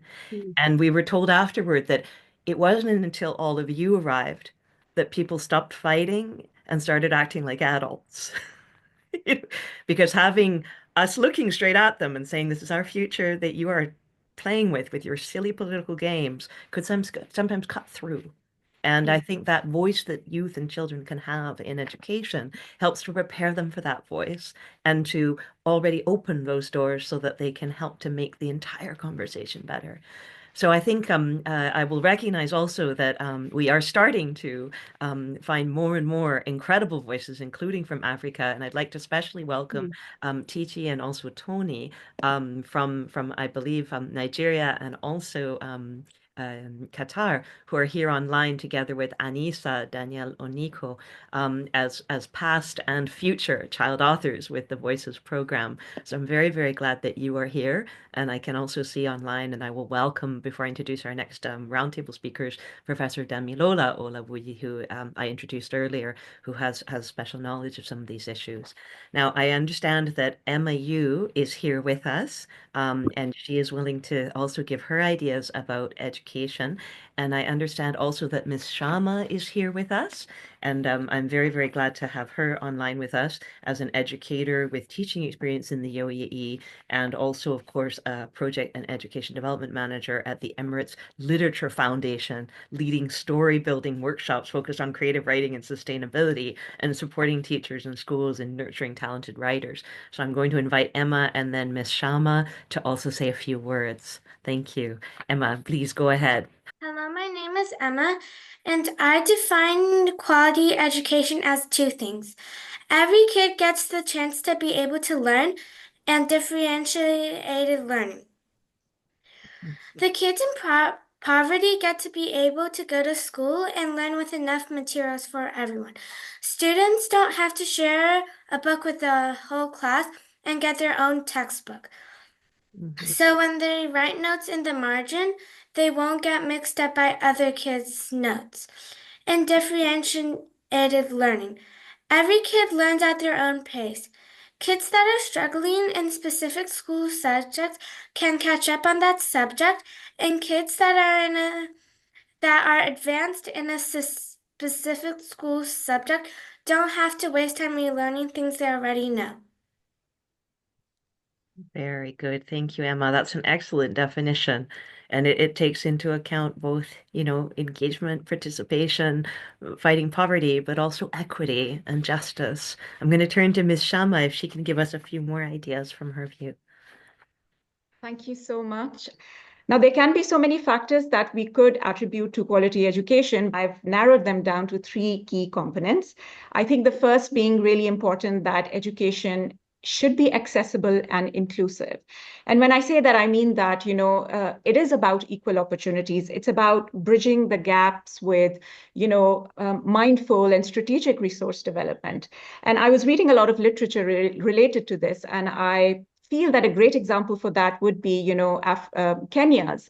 And we were told afterward that it wasn't until all of you arrived that people stopped fighting and started acting like adults. Because having us looking straight at them and saying, this is our future that you are playing with your silly political games, could sometimes cut through. And I think that voice that youth and children can have in education helps to prepare them for that voice and to already open those doors so that they can help to make the entire conversation better. So I think I will recognize also that we are starting to find more and more incredible voices, including from Africa. And I'd like to especially welcome Titi and also Tony from I believe, Nigeria and also Qatar, who are here online together with Anissa, Danielle Oniko, as past and future child authors with the Voices program. So I'm very, very glad that you are here. And I can also see online, and I will welcome, before I introduce our next roundtable speakers, Professor Damilola Olawuyi, who I introduced earlier, who has special knowledge of some of these issues. Now, I understand that Emma Yu is here with us, and she is willing to also give her ideas about education. And I understand also that Ms. Shama is here with us. And I'm very, very glad to have her online with us as an educator with teaching experience in the UAE, and also, of course, a project and education development manager at the Emirates Literature Foundation, leading story building workshops focused on creative writing and sustainability, and supporting teachers and schools in nurturing talented writers. So I'm going to invite Emma and then Ms. Shama to also say a few words. Thank you. Emma, please go ahead. Hello, my name is Emma, and I define quality education as two things. Every kid gets the chance to be able to learn, and differentiated learning. The kids in poverty get to be able to go to school and learn with enough materials for everyone. Students don't have to share a book with the whole class and get their own textbook. So when they write notes in the margin, they won't get mixed up by other kids' notes. And differentiated learning. Every kid learns at their own pace. Kids that are struggling in specific school subjects can catch up on that subject, and kids that are advanced in a specific school subject don't have to waste time relearning things they already know. Very good. Thank you, Emma. That's an excellent definition. And it takes into account both, engagement, participation, fighting poverty, but also equity and justice. I'm going to turn to Ms. Shama if she can give us a few more ideas from her view. Thank you so much. Now, there can be so many factors that we could attribute to quality education. I've narrowed them down to 3 key components. I think the first being really important, that education should be accessible and inclusive. And when I say that, I mean that, it is about equal opportunities. It's about bridging the gaps with, mindful and strategic resource development. And I was reading a lot of literature related to this, and I feel that a great example for that would be, Kenya's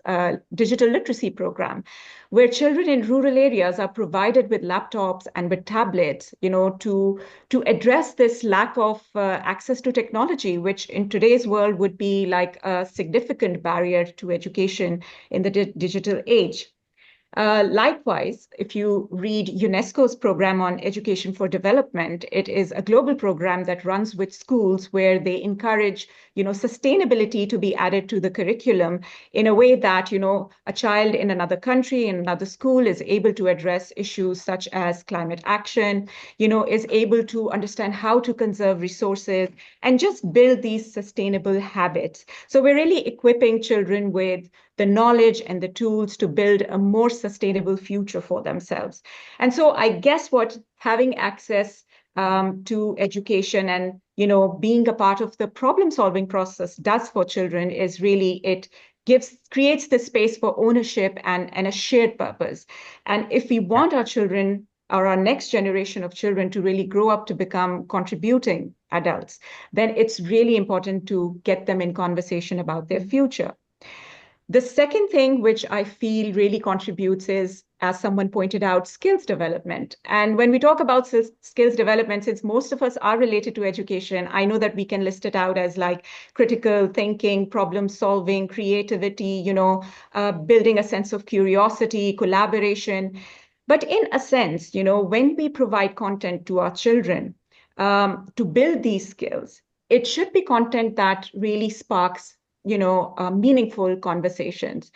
digital literacy program, where children in rural areas are provided with laptops and with tablets, to address this lack of access to technology, which in today's world would be like a significant barrier to education in the digital age. Likewise, if you read UNESCO's program on education for development, it is a global program that runs with schools where they encourage, sustainability to be added to the curriculum in a way that, a child in another country, in another school is able to address issues such as climate action, is able to understand how to conserve resources and just build these sustainable habits. So we're really equipping children with the knowledge and the tools to build a more sustainable future for themselves. And so I guess what having access to education and, being a part of the problem-solving process does for children is really it creates the space for ownership and a shared purpose. And if we want our children or our next generation of children to really grow up to become contributing adults, then it's really important to get them in conversation about their future. The second thing which I feel really contributes is, as someone pointed out, skills development. And when we talk about skills development, since most of us are related to education, I know that we can list it out as like critical thinking, problem solving, creativity, building a sense of curiosity, collaboration. But in a sense, when we provide content to our children to build these skills, it should be content that really sparks meaningful conversations.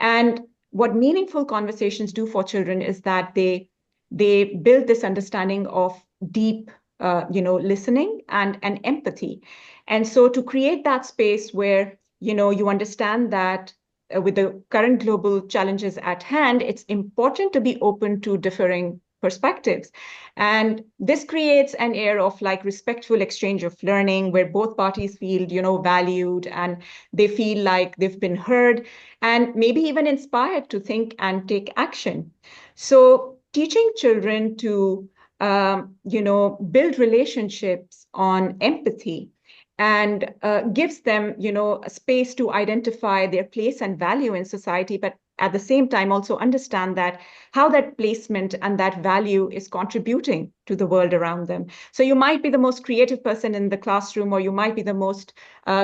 And what meaningful conversations do for children is that they build this understanding of deep, listening and empathy. And so to create that space where, you understand that with the current global challenges at hand, it's important to be open to differing perspectives. And this creates an air of like respectful exchange of learning where both parties feel, valued and they feel like they've been heard and maybe even inspired to think and take action. So teaching children to, build relationships on empathy and gives them, a space to identify their place and value in society, but at the same time also understand that how that placement and that value is contributing to the world around them. So you might be the most creative person in the classroom, or you might be the most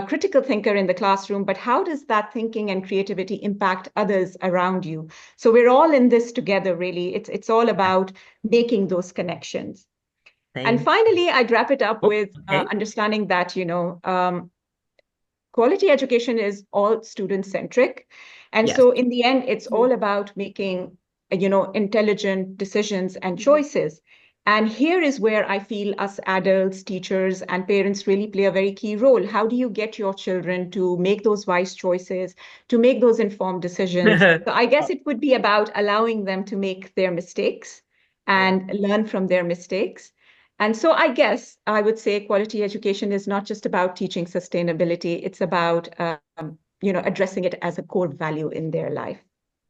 critical thinker in the classroom, but how does that thinking and creativity impact others around you? So we're all in this together, really. It's all about making those connections. And finally, I'd wrap it up with understanding that, quality education is all student-centric. And so in the end, it's all about making, intelligent decisions and choices. And here is where I feel us adults, teachers, and parents really play a very key role. How do you get your children to make those wise choices, to make those informed decisions? So I guess it would be about allowing them to make their mistakes and learn from their mistakes. And so I guess I would say quality education is not just about teaching sustainability. It's about, addressing it as a core value in their life.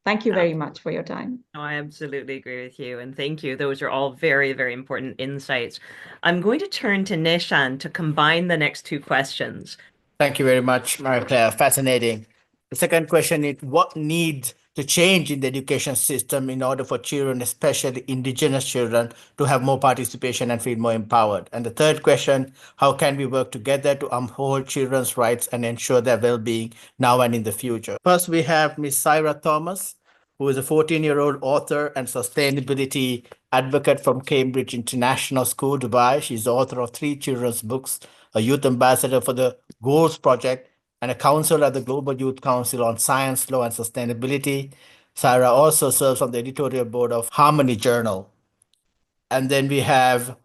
Thank you very much for your time. No, I absolutely agree with you. And thank you. Those are all very, very important insights. I'm going to turn to Nishan to combine the next 2 questions. Thank you very much, Marie-Claire. Fascinating. The second question is, what needs to change in the education system in order for children, especially Indigenous children, to have more participation and feel more empowered? And the third question, how can we work together to uphold children's rights and ensure their well-being now and in the future? First, we have Ms. Syra Thomas, who is a 14-year-old author and sustainability advocate from Cambridge International School, Dubai. She's the author of 3 children's books, a youth ambassador for the Goals Project, and a counselor at the Global Youth Council on Science, Law, and Sustainability. Syra also serves on the editorial board of Harmony Journal. And then we have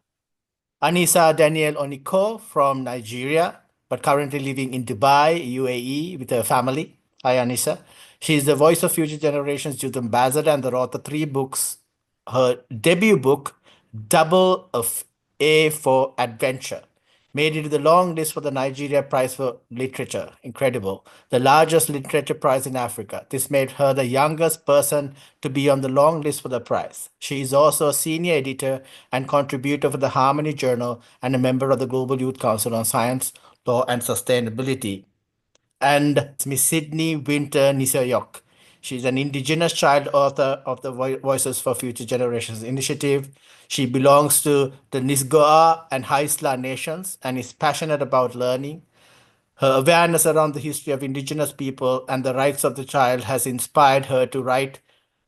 Anissa Daniel Oniko from Nigeria, but currently living in Dubai, UAE, with her family. Hi, Anissa. She is the Voice of Future Generations Youth Ambassador and the author of 3 books. Her debut book, Double of A for Adventure, made it to the long list for the Nigeria Prize for Literature. Incredible. The largest literature prize in Africa. This made her the youngest person to be on the long list for the prize. She is also a senior editor and contributor for the Harmony Journal and a member of the Global Youth Council on Science, Law, and Sustainability. And Miss Sydney Winter Nisoyok. She's an Indigenous child author of the Voices for Future Generations initiative. She belongs to the Nisga'a and Haisla nations and is passionate about learning. Her awareness around the history of Indigenous people and the rights of the child has inspired her to write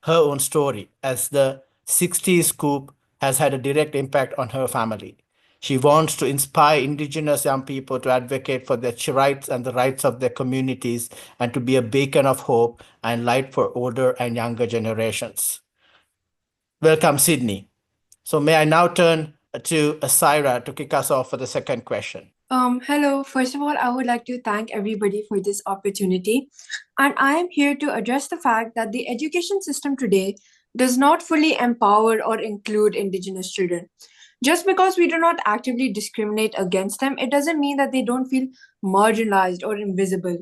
her own story, as the Sixties scoop has had a direct impact on her family. She wants to inspire Indigenous young people to advocate for their rights and the rights of their communities and to be a beacon of hope and light for older and younger generations. Welcome, Sydney. So may I now turn to Syra to kick us off for the second question. Hello. First of all, I would like to thank everybody for this opportunity. And I am here to address the fact that the education system today does not fully empower or include Indigenous children. Just because we do not actively discriminate against them, it doesn't mean that they don't feel marginalized or invisible.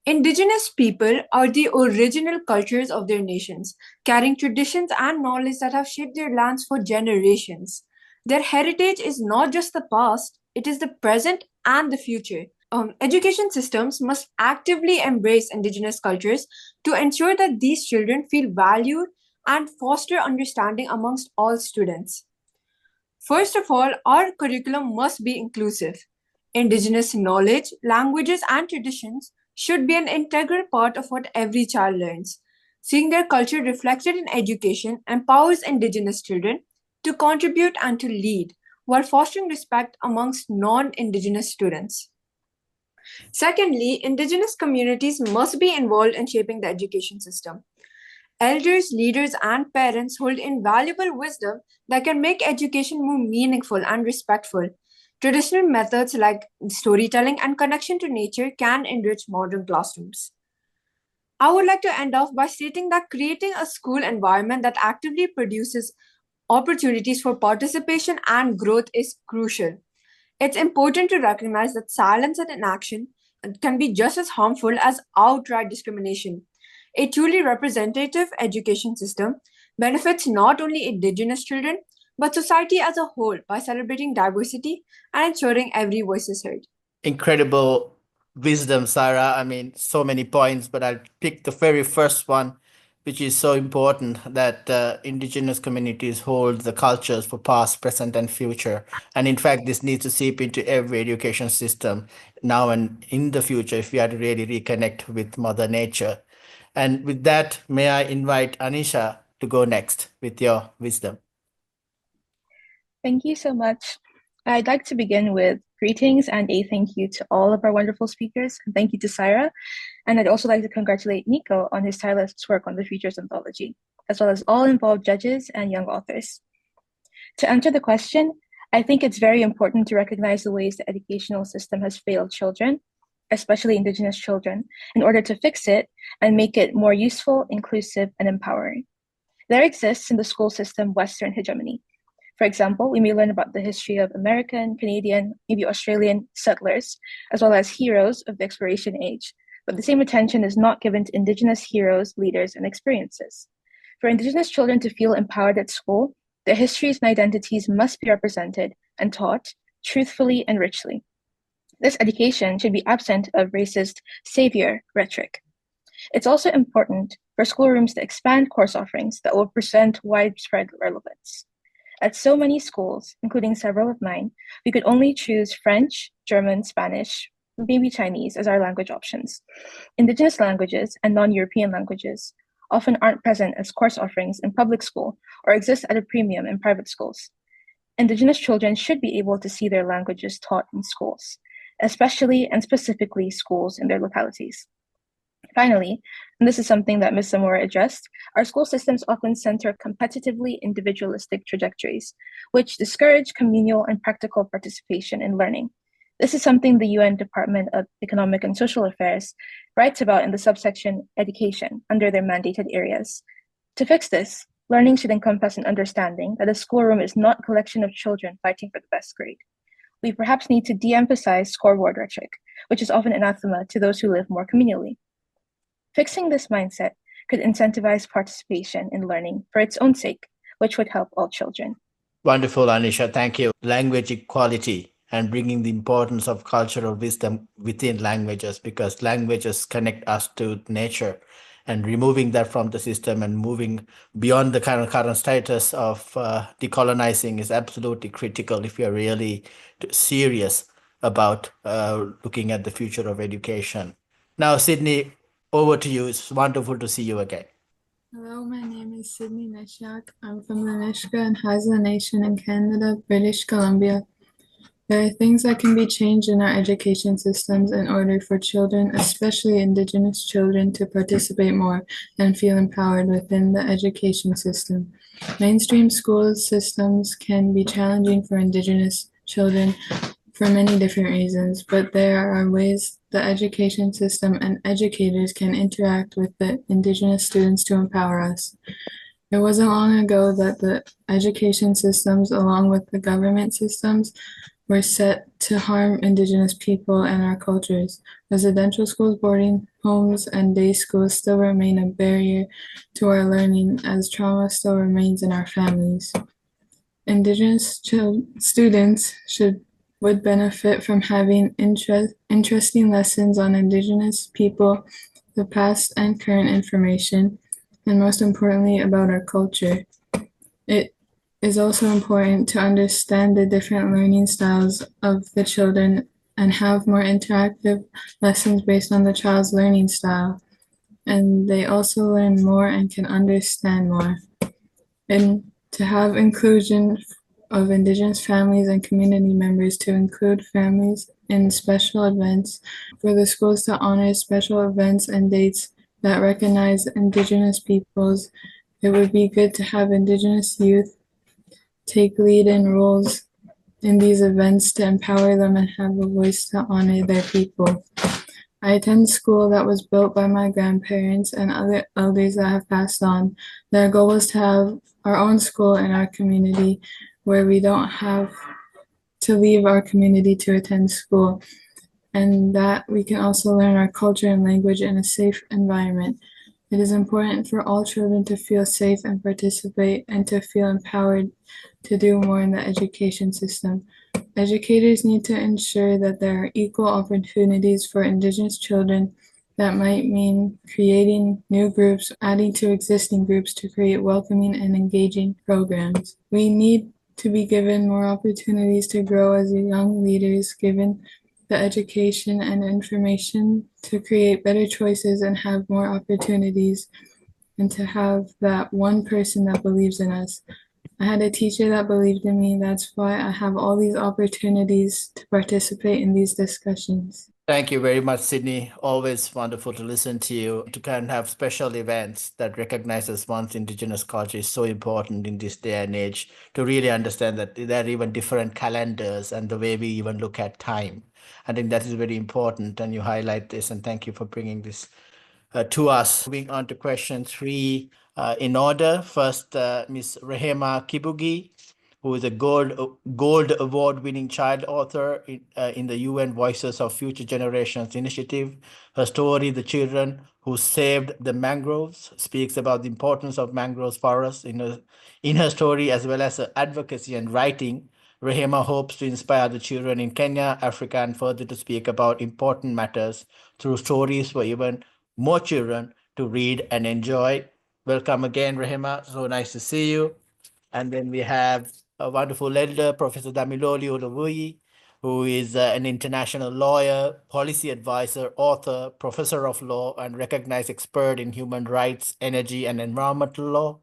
Indigenous people are the original cultures of their nations, carrying traditions and knowledge that have shaped their lands for generations. Their heritage is not just the past, it is the present and the future. Education systems must actively embrace Indigenous cultures to ensure that these children feel valued and foster understanding amongst all students. First of all, our curriculum must be inclusive. Indigenous knowledge, languages, and traditions should be an integral part of what every child learns. Seeing their culture reflected in education empowers Indigenous children to contribute and to lead, while fostering respect amongst non-Indigenous students. Secondly, Indigenous communities must be involved in shaping the education system. Elders, leaders, and parents hold invaluable wisdom that can make education more meaningful and respectful. Traditional methods like storytelling and connection to nature can enrich modern classrooms. I would like to end off by stating that creating a school environment that actively produces opportunities for participation and growth is crucial. It's important to recognize that silence and inaction can be just as harmful as outright discrimination. A truly representative education system benefits not only Indigenous children, but society as a whole by celebrating diversity and ensuring every voice is heard. Incredible wisdom, Syra. I mean, so many points, but I'll pick the very first one, which is so important, that Indigenous communities hold the cultures for past, present, and future. And in fact, this needs to seep into every education system now and in the future if we are to really reconnect with Mother Nature. And with that, may I invite Anisha to go next with your wisdom. Thank you so much. I'd like to begin with greetings and a thank you to all of our wonderful speakers. And thank you to Syra. And I'd also like to congratulate Nico on his tireless work on the Futures Anthology, as well as all involved judges and young authors. To answer the question, I think it's very important to recognize the ways the educational system has failed children, especially Indigenous children, in order to fix it and make it more useful, inclusive, and empowering. There exists in the school system Western hegemony. For example, we may learn about the history of American, Canadian, maybe Australian settlers, as well as heroes of the exploration age, but the same attention is not given to Indigenous heroes, leaders, and experiences. For Indigenous children to feel empowered at school, their histories and identities must be represented and taught truthfully and richly. This education should be absent of racist savior rhetoric. It's also important for schoolrooms to expand course offerings that will present widespread relevance. At so many schools, including several of mine, we could only choose French, German, Spanish, maybe Chinese as our language options. Indigenous languages and non-European languages often aren't present as course offerings in public school or exist at a premium in private schools. Indigenous children should be able to see their languages taught in schools, especially and specifically schools in their localities. Finally, and this is something that Ms. Zamora addressed, our school systems often center competitively individualistic trajectories, which discourage communal and practical participation in learning. This is something the UN Department of Economic and Social Affairs writes about in the subsection Education under their mandated areas. To fix this, learning should encompass an understanding that a schoolroom is not a collection of children fighting for the best grade. We perhaps need to de-emphasize scoreboard rhetoric, which is often anathema to those who live more communally. Fixing this mindset could incentivize participation in learning for its own sake, which would help all children. Wonderful, Anisha. Thank you. Language equality and bringing the importance of cultural wisdom within languages, because languages connect us to nature, and removing that from the system and moving beyond the current status of decolonizing is absolutely critical if you're really serious about looking at the future of education. Now, Sydney, over to you. It's wonderful to see you again. Hello, my name is Sydney Neshak. I'm from the Nisga'a and Haisla Nation in Canada, British Columbia. There are things that can be changed in our education systems in order for children, especially Indigenous children, to participate more and feel empowered within the education system. Mainstream school systems can be challenging for Indigenous children for many different reasons, but there are ways the education system and educators can interact with the Indigenous students to empower us. It wasn't long ago that the education systems, along with the government systems, were set to harm Indigenous people and our cultures. Residential schools, boarding homes, and day schools still remain a barrier to our learning, as trauma still remains in our families. Indigenous students would benefit from having interesting lessons on Indigenous people, the past and current information, and most importantly, about our culture. It is also important to understand the different learning styles of the children and have more interactive lessons based on the child's learning style. And they also learn more and can understand more. And to have inclusion of Indigenous families and community members, to include families in special events, for the schools to honor special events and dates that recognize Indigenous peoples. It would be good to have Indigenous youth take lead in roles in these events to empower them and have a voice to honor their people. I attend school that was built by my grandparents and other elders that have passed on. Their goal was to have our own school in our community where we don't have to leave our community to attend school, and that we can also learn our culture and language in a safe environment. It is important for all children to feel safe and participate and to feel empowered to do more in the education system. Educators need to ensure that there are equal opportunities for Indigenous children. That might mean creating new groups, adding to existing groups to create welcoming and engaging programs. We need to be given more opportunities to grow as young leaders, given the education and information to create better choices and have more opportunities, and to have that one person that believes in us. I had a teacher that believed in me. That's why I have all these opportunities to participate in these discussions. Thank you very much, Sydney. Always wonderful to listen to you. To kind of have special events that recognizes one's Indigenous culture is so important in this day and age, to really understand that there are even different calendars and the way we even look at time. I think that is very important, and you highlight this, and thank you for bringing this to us. Moving on to question 3 in order. First, Ms. Rehema Kibugi, who is a gold award-winning child author in the UN Voices of Future Generations initiative. Her story, The Children Who Saved the Mangroves, speaks about the importance of mangroves for us in her story, as well as her advocacy and writing Rehema hopes to inspire the children in Kenya, Africa, and further to speak about important matters through stories for even more children to read and enjoy. Welcome again, Rehema. So nice to see you. And then we have a wonderful elder, Professor Damiloli Olowuyi, who is an international lawyer, policy advisor, author, professor of law, and recognized expert in human rights, energy, and environmental law.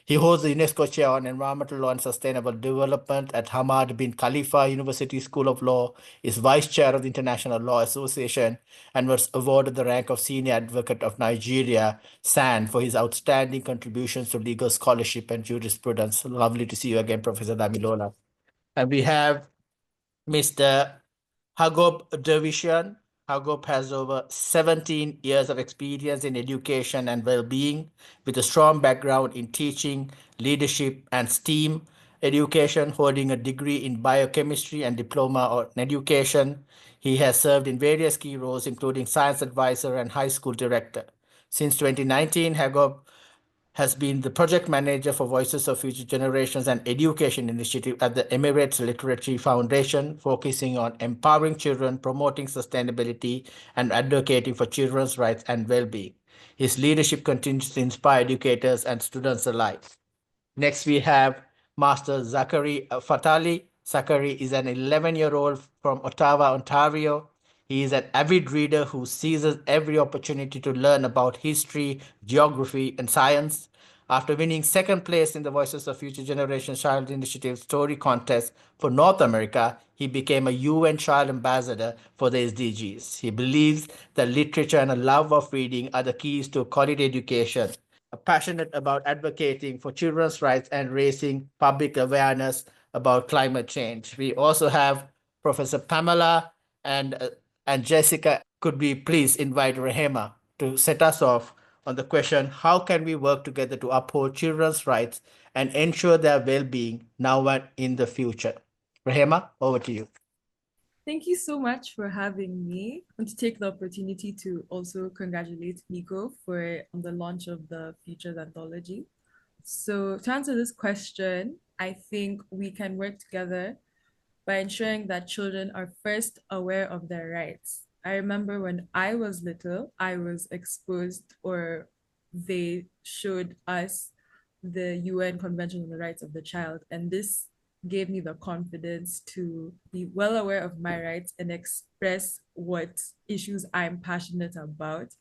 He holds the UNESCO Chair on Environmental Law and Sustainable Development at Hamad bin Khalifa University School of Law, is Vice Chair of the International Law Association, and was awarded the rank of Senior Advocate of Nigeria, SAN, for his outstanding contributions to legal scholarship and jurisprudence. Lovely to see you again, Professor Damilola. And we have Mr. Hagob Dervishian. Hagob has over 17 years of experience in education and well-being, with a strong background in teaching, leadership, and STEAM education, holding a degree in biochemistry and diploma in education. He has served in various key roles, including science advisor and high school director. Since 2019, Hagob has been the project manager for Voices of Future Generations and Education Initiative at the Emirates Literary Foundation, focusing on empowering children, promoting sustainability, and advocating for children's rights and well-being. His leadership continues to inspire educators and students alike. Next, we have Master Zachary Fatali. Zachary is an 11-year-old from Ottawa, Ontario. He is an avid reader who seizes every opportunity to learn about history, geography, and science. After winning second place in the Voices of Future Generations Child Initiative Story Contest for North America, he became a UN Child Ambassador for the SDGs. He believes that literature and a love of reading are the keys to quality education, passionate about advocating for children's rights and raising public awareness about climate change. We also have Professor Pamela and Jessica. Could we please invite Rehema to set us off on the question, how can we work together to uphold children's rights and ensure their well-being now and in the future? Rehema, over to you. Thank you so much for having me, and to take the opportunity to also congratulate Nico for the launch of the Futures Anthology. So to answer this question, I think we can work together by ensuring that children are first aware of their rights. I remember when I was little, I was exposed, or they showed us the UN Convention on the Rights of the Child, and this gave me the confidence to be well aware of my rights and express what issues I'm passionate about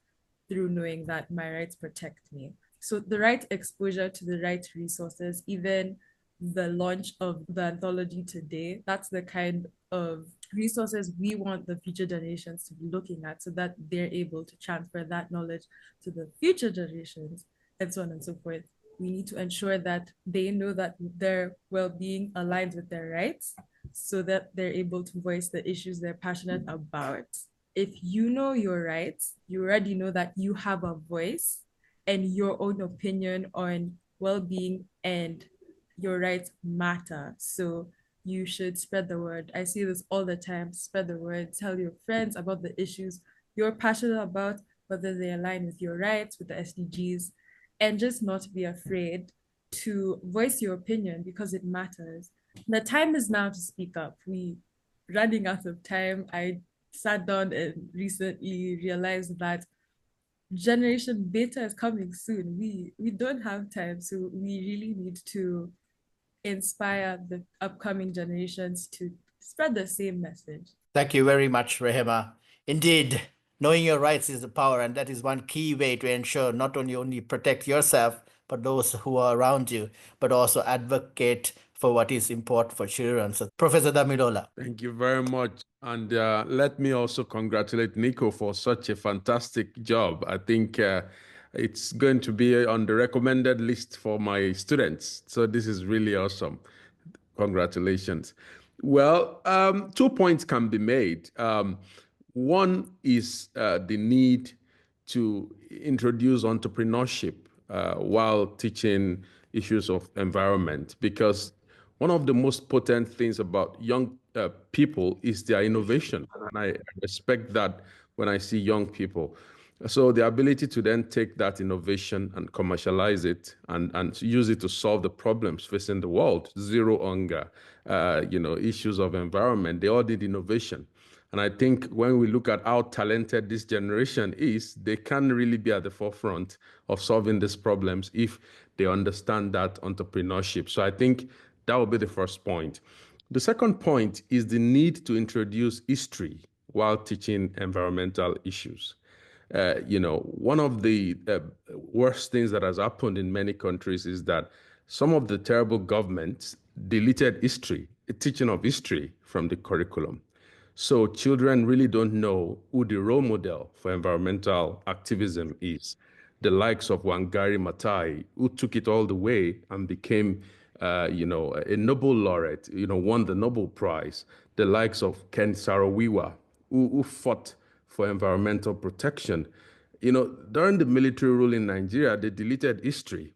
through knowing that my rights protect me. So the right exposure to the right resources, even the launch of the anthology today, that's the kind of resources we want the future generations to be looking at, so that they're able to transfer that knowledge to the future generations, and so on and so forth. We need to ensure that they know that their well-being aligns with their rights, so that they're able to voice the issues they're passionate about. If you know your rights, you already know that you have a voice and your own opinion on well-being and your rights matter. So you should spread the word. I see this all the time. Spread the word. Tell your friends about the issues you're passionate about, whether they align with your rights, with the SDGs, and just not be afraid to voice your opinion, because it matters. The time is now to speak up. We running out of time. I sat down and recently realized that Generation Beta is coming soon. We don't have time, so we really need to inspire the upcoming generations to spread the same message. Thank you very much, Rehema. Indeed, knowing your rights is the power, and that is one key way to ensure not only protect yourself, but those who are around you, but also advocate for what is important for children. So, Professor Damilola. Thank you very much. And let me also congratulate Nico for such a fantastic job. I think it's going to be on the recommended list for my students. So this is really awesome. Congratulations. Well, 2 points can be made. One is the need to introduce entrepreneurship while teaching issues of environment, because one of the most potent things about young people is their innovation. And I respect that when I see young people. So the ability to then take that innovation and commercialize it and use it to solve the problems facing the world, zero hunger, issues of environment, they all need innovation. And I think when we look at how talented this generation is, they can really be at the forefront of solving these problems if they understand that entrepreneurship. So I think that would be the first point. The second point is the need to introduce history while teaching environmental issues. One of the worst things that has happened in many countries is that some of the terrible governments deleted history, teaching of history from the curriculum. So children really don't know who the role model for environmental activism is. The likes of Wangari Maathai, who took it all the way and became, a Nobel laureate, won the Nobel Prize. The likes of Ken Saro-Wiwa, who fought for environmental protection. During the military rule in Nigeria, they deleted history.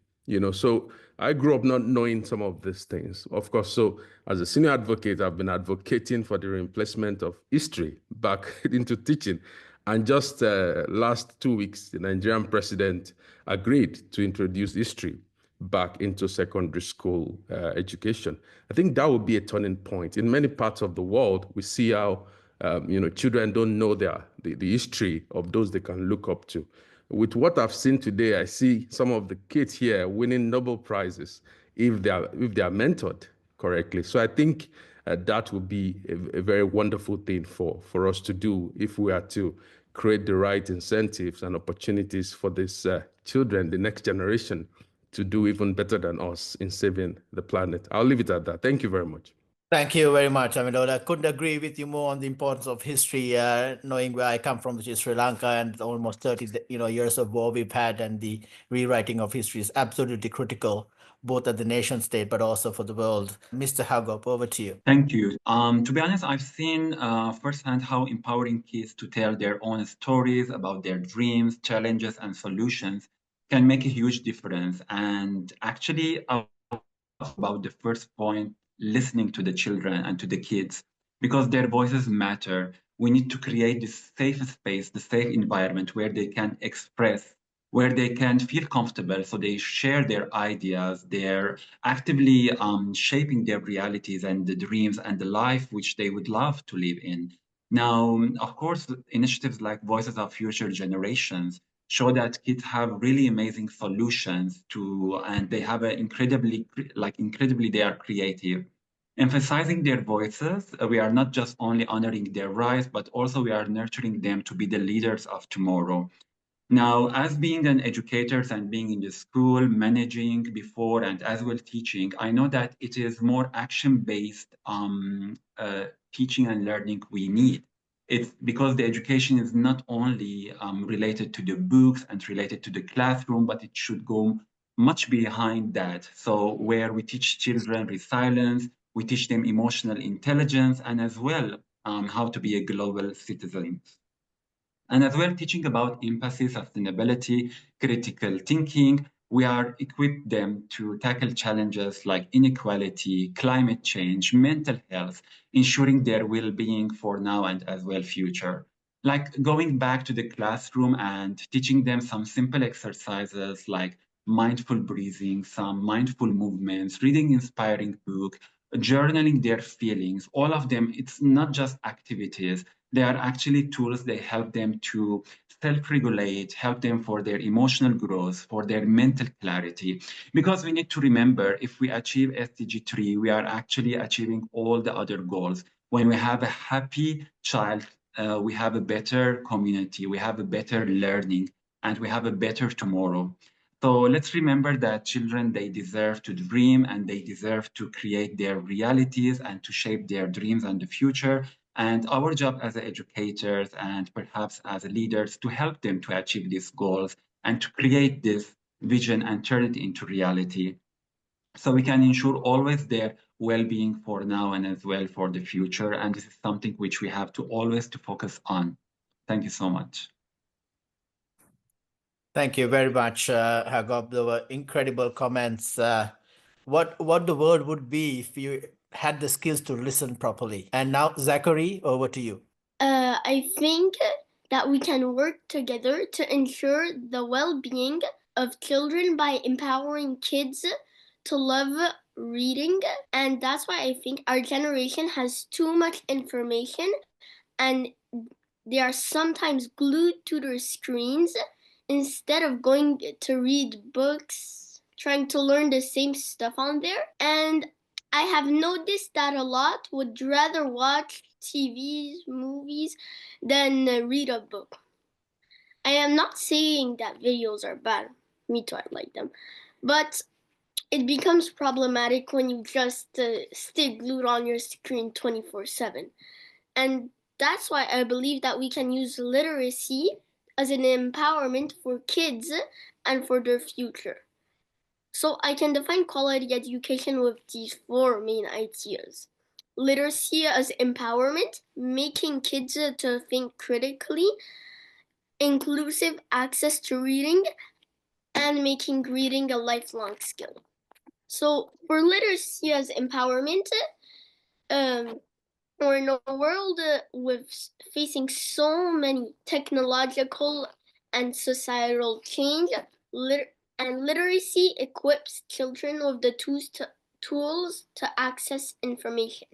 So I grew up not knowing some of these things. Of course, so as a senior advocate, I've been advocating for the replacement of history back into teaching. And just last 2 weeks, the Nigerian president agreed to introduce history back into secondary school education. I think that would be a turning point. In many parts of the world, we see how children don't know the history of those they can look up to. With what I've seen today, I see some of the kids here winning Nobel Prizes if they are mentored correctly. So I think that would be a very wonderful thing for us to do if we are to create the right incentives and opportunities for these children, the next generation, to do even better than us in saving the planet. I'll leave it at that. Thank you very much. Thank you very much. I couldn't agree with you more on the importance of history, knowing where I come from, which is Sri Lanka, and almost 30 years of war we've had, and the rewriting of history is absolutely critical, both at the nation state, but also for the world. Mr. Hagop, over to you. Thank you. To be honest, I've seen firsthand how empowering kids to tell their own stories about their dreams, challenges, and solutions can make a huge difference. And actually, about the first point, listening to the children and to the kids, because their voices matter. We need to create this safe space, the safe environment where they can express, where they can feel comfortable, so they share their ideas. They're actively shaping their realities and the dreams and the life which they would love to live in. Now, of course, initiatives like Voices of Future Generations show that kids have really amazing solutions and they have incredibly, they are creative. Emphasizing their voices, we are not just only honoring their rights, but also we are nurturing them to be the leaders of tomorrow. Now, as being an educator and being in the school, managing before and as well teaching, I know that it is more action-based teaching and learning we need. It's because the education is not only related to the books and related to the classroom, but it should go much behind that. So where we teach children resilience, we teach them emotional intelligence, and as well how to be a global citizen. And as well, teaching about empathy, sustainability, critical thinking, we are equipped them to tackle challenges like inequality, climate change, mental health, ensuring their well-being for now and as well future. Like going back to the classroom and teaching them some simple exercises like mindful breathing, some mindful movements, reading inspiring book, journaling their feelings, all of them, it's not just activities. They are actually tools. They help them to self-regulate, help them for their emotional growth, for their mental clarity. Because we need to remember, if we achieve SDG 3, we are actually achieving all the other goals. When we have a happy child, we have a better community, we have a better learning, and we have a better tomorrow. So let's remember that children, they deserve to dream and they deserve to create their realities and to shape their dreams and the future. And our job as educators and perhaps as leaders to help them to achieve these goals and to create this vision and turn it into reality. So we can ensure always their well-being for now and as well for the future. And this is something which we have to always to focus on. Thank you so much. Thank you very much, Hagop. There were incredible comments. What the world would be if you had the skills to listen properly. And now, Zachary, over to you. I think that we can work together to ensure the well-being of children by empowering kids to love reading. And that's why I think our generation has too much information and they are sometimes glued to their screens instead of going to read books, trying to learn the same stuff on there. And I have noticed that a lot would rather watch TVs, movies, than read a book. I am not saying that videos are bad. Me too, I like them. But it becomes problematic when you just stay glued on your screen 24/7. And that's why I believe that we can use literacy as an empowerment for kids and for their future. So I can define quality education with these 4 main ideas. Literacy as empowerment, making kids to think critically, inclusive access to reading, and making reading a lifelong skill. So for literacy as empowerment, we're in a world with facing so many technological and societal change, and literacy equips children with the tools to access information,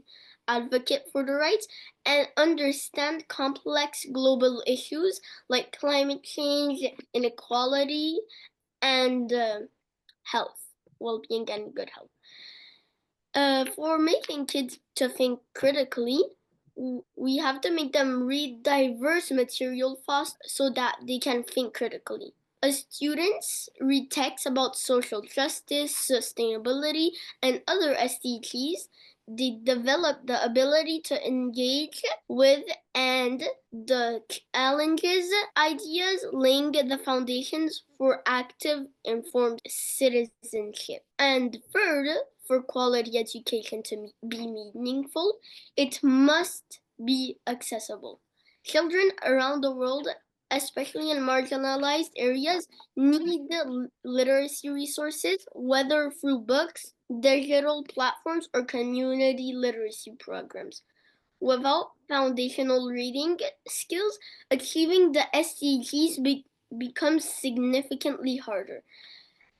advocate for the rights, and understand complex global issues like climate change, inequality, and health, well-being, and good health. For making kids to think critically, we have to make them read diverse material fast so that they can think critically. As students read texts about social justice, sustainability, and other SDGs, they develop the ability to engage with and the challenges, ideas, laying the foundations for active, informed citizenship. And third, for quality education to be meaningful, it must be accessible. Children around the world, especially in marginalized areas, need literacy resources, whether through books, digital platforms, or community literacy programs. Without foundational reading skills, achieving the SDGs becomes significantly harder.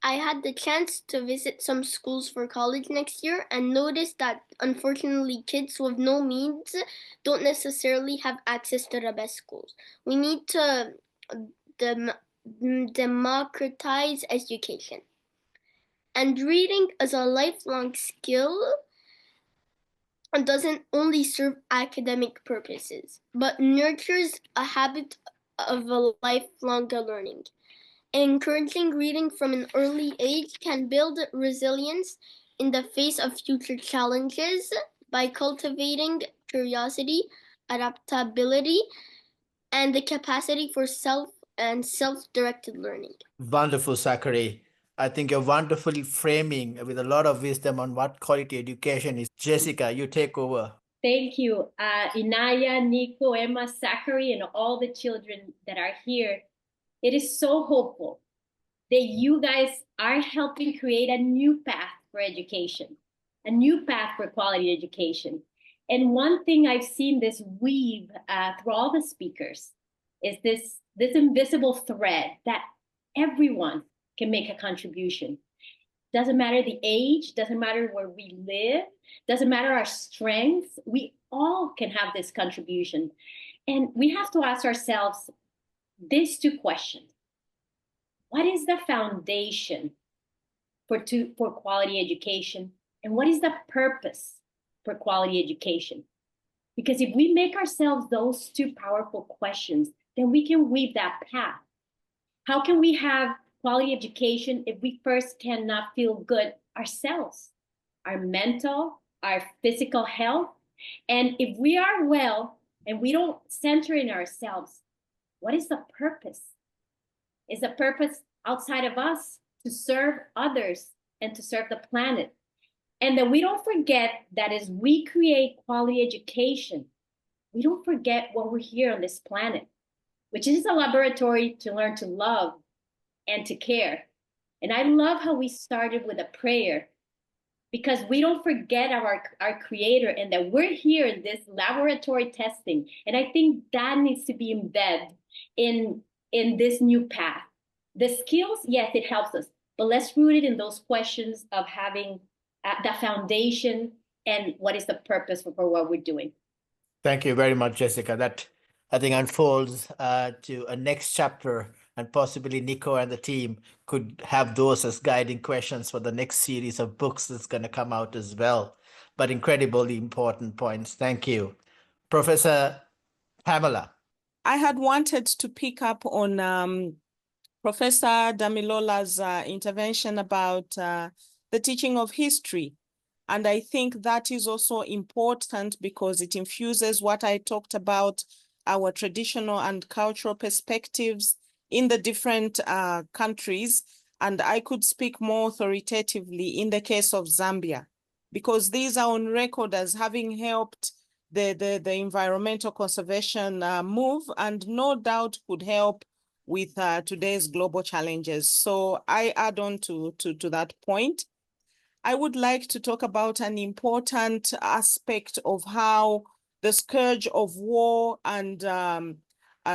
I had the chance to visit some schools for college next year and noticed that unfortunately kids with no means don't necessarily have access to the best schools. We need to democratize education. And reading as a lifelong skill doesn't only serve academic purposes, but nurtures a habit of a lifelong learning. Encouraging reading from an early age can build resilience in the face of future challenges by cultivating curiosity, adaptability, and the capacity for self-directed learning. Wonderful, Sakari. I think you're wonderfully framing with a lot of wisdom on what quality education is. Jessica, you take over. Thank you, Inaya, Nico, Emma, Zachary, and all the children that are here. It is so hopeful that you guys are helping create a new path for education, a new path for quality education. And one thing I've seen this weave through all the speakers is this invisible thread that everyone can make a contribution. Doesn't matter the age, doesn't matter where we live, doesn't matter our strengths, we all can have this contribution. And we have to ask ourselves these 2 questions. What is the foundation for quality education? And what is the purpose for quality education? Because if we make ourselves those 2 powerful questions, then we can weave that path. How can we have quality education if we first cannot feel good ourselves, our mental, our physical health? And if we are well and we don't center in ourselves, what is the purpose? Is the purpose outside of us to serve others and to serve the planet? And that we don't forget that as we create quality education, we don't forget why we're here on this planet, which is a laboratory to learn to love and to care. And I love how we started with a prayer, because we don't forget our creator and that we're here in this laboratory testing. And I think that needs to be embedded in this new path. The skills, yes, it helps us, but let's root it in those questions of having the foundation and what is the purpose for what we're doing. Thank you very much, Jessica. That, I think, unfolds to a next chapter, and possibly Nico and the team could have those as guiding questions for the next series of books that's going to come out as well. But incredibly important points. Thank you. Professor Pamela. I had wanted to pick up on Professor Damilola's intervention about the teaching of history. And I think that is also important because it infuses what I talked about, our traditional and cultural perspectives in the different countries. And I could speak more authoritatively in the case of Zambia, because these are on record as having helped the environmental conservation move, and no doubt could help with today's global challenges. So I add on to that point. I would like to talk about an important aspect of how the scourge of war and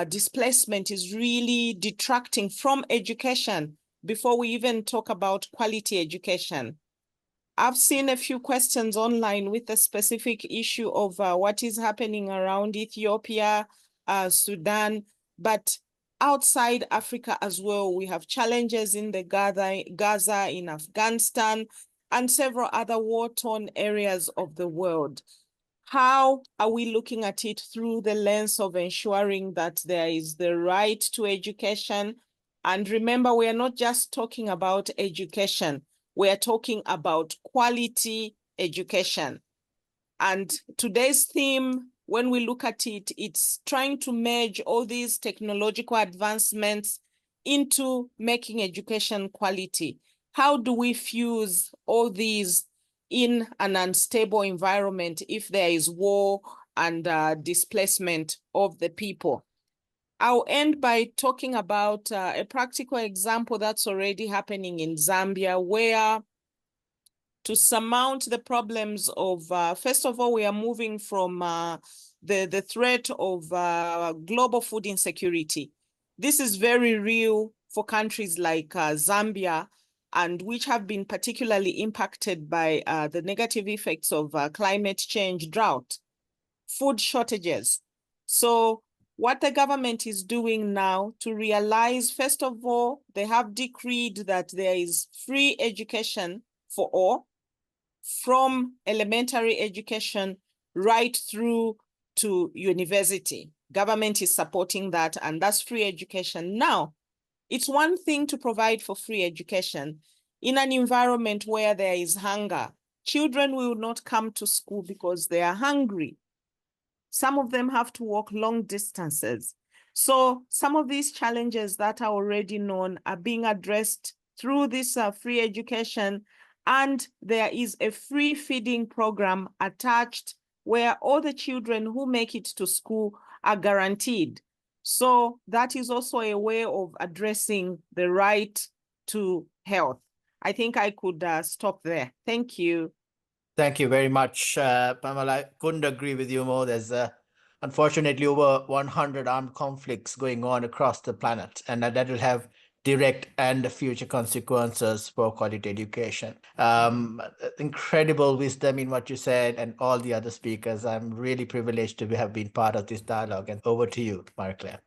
displacement is really detracting from education before we even talk about quality education. I've seen a few questions online with the specific issue of what is happening around Ethiopia, Sudan, but outside Africa as well, we have challenges in the Gaza, in Afghanistan, and several other war-torn areas of the world. How are we looking at it through the lens of ensuring that there is the right to education? And remember, we are not just talking about education. We are talking about quality education. And today's theme, when we look at it, it's trying to merge all these technological advancements into making education quality. How do we fuse all these in an unstable environment if there is war and displacement of the people? I'll end by talking about a practical example that's already happening in Zambia, where to surmount the problems of, first of all, we are moving from the threat of global food insecurity. This is very real for countries like Zambia, and which have been particularly impacted by the negative effects of climate change, drought, food shortages. So what the government is doing now to realize, first of all, they have decreed that there is free education for all, from elementary education right through to university. Government is supporting that, and that's free education. Now, it's one thing to provide for free education in an environment where there is hunger. Children will not come to school because they are hungry. Some of them have to walk long distances. So some of these challenges that are already known are being addressed through this free education, and there is a free feeding program attached where all the children who make it to school are guaranteed. So that is also a way of addressing the right to health. I think I could stop there. Thank you. Thank you very much, Pamela. I couldn't agree with you more. There's unfortunately over 100 armed conflicts going on across the planet, and that will have direct and future consequences for quality education. Incredible wisdom in what you said, and all the other speakers. I'm really privileged to have been part of this dialogue. And over to you, Marie-Claire.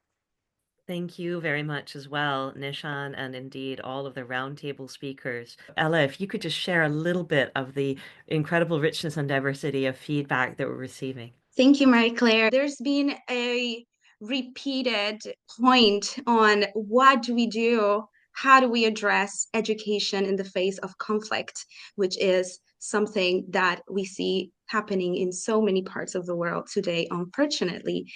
Thank you very much as well, Nishan, and indeed all of the roundtable speakers. Ella, if you could just share a little bit of the incredible richness and diversity of feedback that we're receiving. Thank you, Marie-Claire. There's been a repeated point on what do we do, how do we address education in the face of conflict, which is something that we see happening in so many parts of the world today, unfortunately.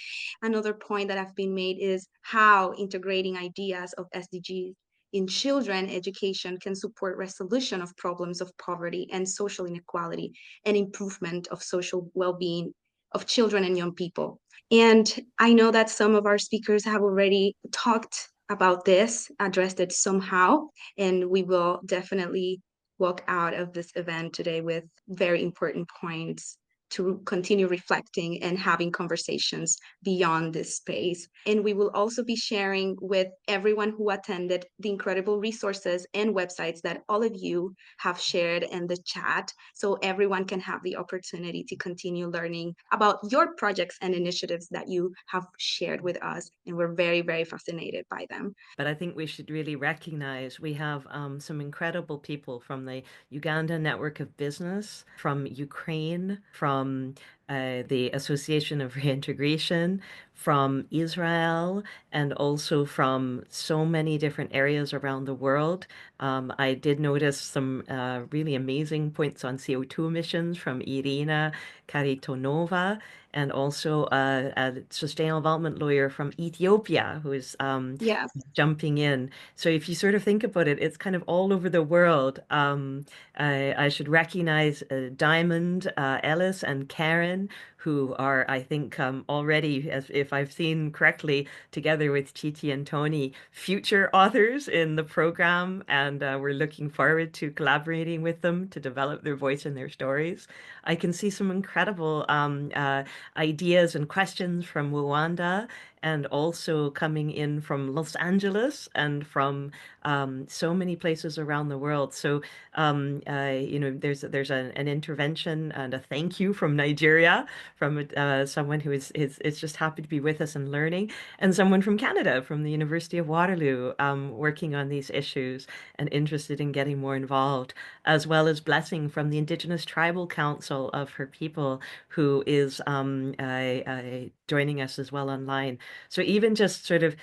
Another point that have been made is how integrating ideas of SDGs in children education can support resolution of problems of poverty and social inequality and improvement of social well-being of children and young people. And I know that some of our speakers have already talked about this, addressed it somehow, and we will definitely walk out of this event today with very important points to continue reflecting and having conversations beyond this space. And we will also be sharing with everyone who attended the incredible resources and websites that all of you have shared in the chat, so everyone can have the opportunity to continue learning about your projects and initiatives that you have shared with us. And we're very, very fascinated by them. But I think we should really recognize we have some incredible people from the Uganda Network of Business, from Ukraine, from the Association of Reintegration, from Israel, and also from so many different areas around the world. I did notice some really amazing points on CO2 emissions from Irina Karitonova, and also a sustainable development lawyer from Ethiopia who is Yes. jumping in. So if you sort of think about it, it's kind of all over the world. I should recognize Diamond, Ellis, and Karen, who are, I think, already, as if I've seen correctly, together with Chichi and Tony, future authors in the program, and we're looking forward to collaborating with them to develop their voice and their stories. I can see some incredible ideas and questions from Rwanda, and also coming in from Los Angeles and from so many places around the world. So, you know, there's an intervention and a thank you from Nigeria, from someone who is just happy to be with us and learning, and someone from Canada, from the University of Waterloo, working on these issues and interested in getting more involved, as well as Blessing from the Indigenous Tribal Council of her people, who is joining us as well online. So even just sort of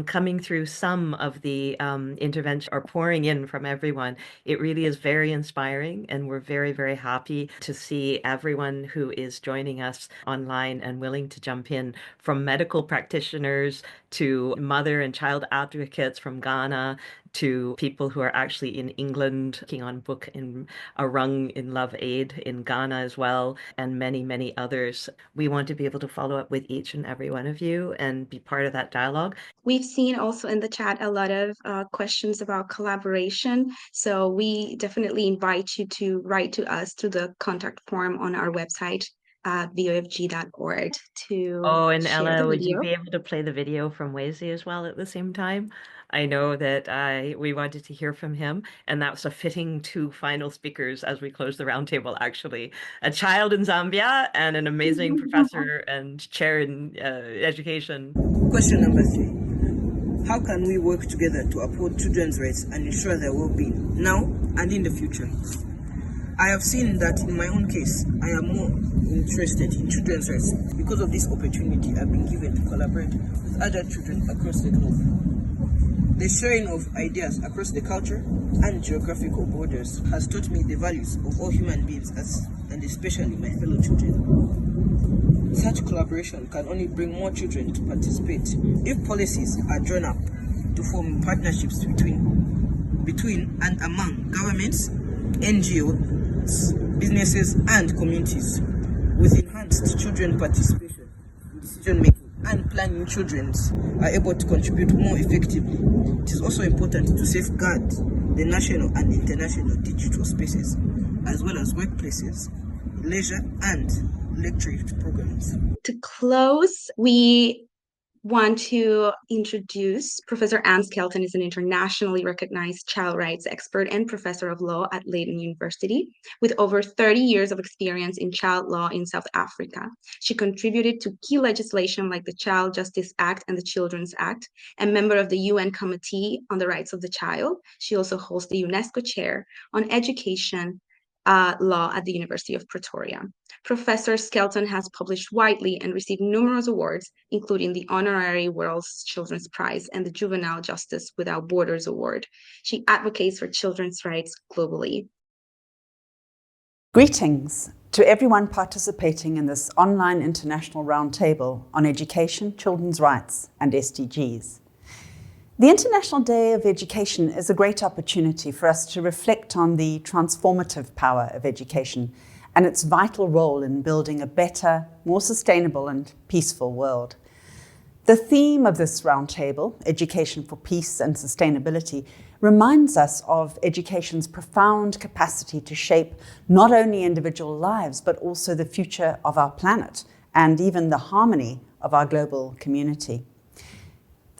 coming through some of the intervention or pouring in from everyone, it really is very inspiring, and we're very, very happy to see everyone who is joining us online and willing to jump in, from medical practitioners to mother and child advocates from Ghana, to people who are actually in England working on book in Arung in Love Aid in Ghana as well, and many, many others. We want to be able to follow up with each and every one of you and be part of that dialogue. We've seen also in the chat a lot of questions about collaboration. So we definitely invite you to write to us through the contact form on our website, vofg.org, to Oh, and share Ella, the would you video. be able to play the video from Wesley as well at the same time? I know that we wanted to hear from him, and that's a fitting two final speakers as we close the roundtable, actually. A child in Zambia and an amazing professor and chair in education. Question number 3. How can we work together to uphold children's rights and ensure their well-being now and in the future? I have seen that in my own case, I am more interested in children's rights because of this opportunity I've been given to collaborate with other children across the globe. The sharing of ideas across the culture and geographical borders has taught me the values of all human beings, and especially my fellow children. Such collaboration can only bring more children to participate if policies are drawn up to form partnerships between and among governments, NGOs, businesses, and communities, with enhanced children participation in decision-making and planning. Children are able to contribute more effectively. It is also important to safeguard the national and international digital spaces, as well as workplaces, leisure, and lecturate programs. To close, we want to introduce Professor Anne Skelton. Is an internationally recognized child rights expert and professor of law at Leiden University, with over 30 years of experience in child law in South Africa. She contributed to key legislation like the Child Justice Act and the Children's Act, and member of the UN Committee on the Rights of the Child. She also holds the UNESCO Chair on Education Law at the University of Pretoria. Professor Skelton has published widely and received numerous awards, including the Honorary World Children's Prize and the Juvenile Justice Without Borders Award. She advocates for children's rights globally. Greetings to everyone participating in this online international roundtable on education, children's rights, and SDGs. The International Day of Education is a great opportunity for us to reflect on the transformative power of education and its vital role in building a better, more sustainable and peaceful world. The theme of this roundtable, Education for Peace and Sustainability, reminds us of education's profound capacity to shape not only individual lives, but also the future of our planet and even the harmony of our global community.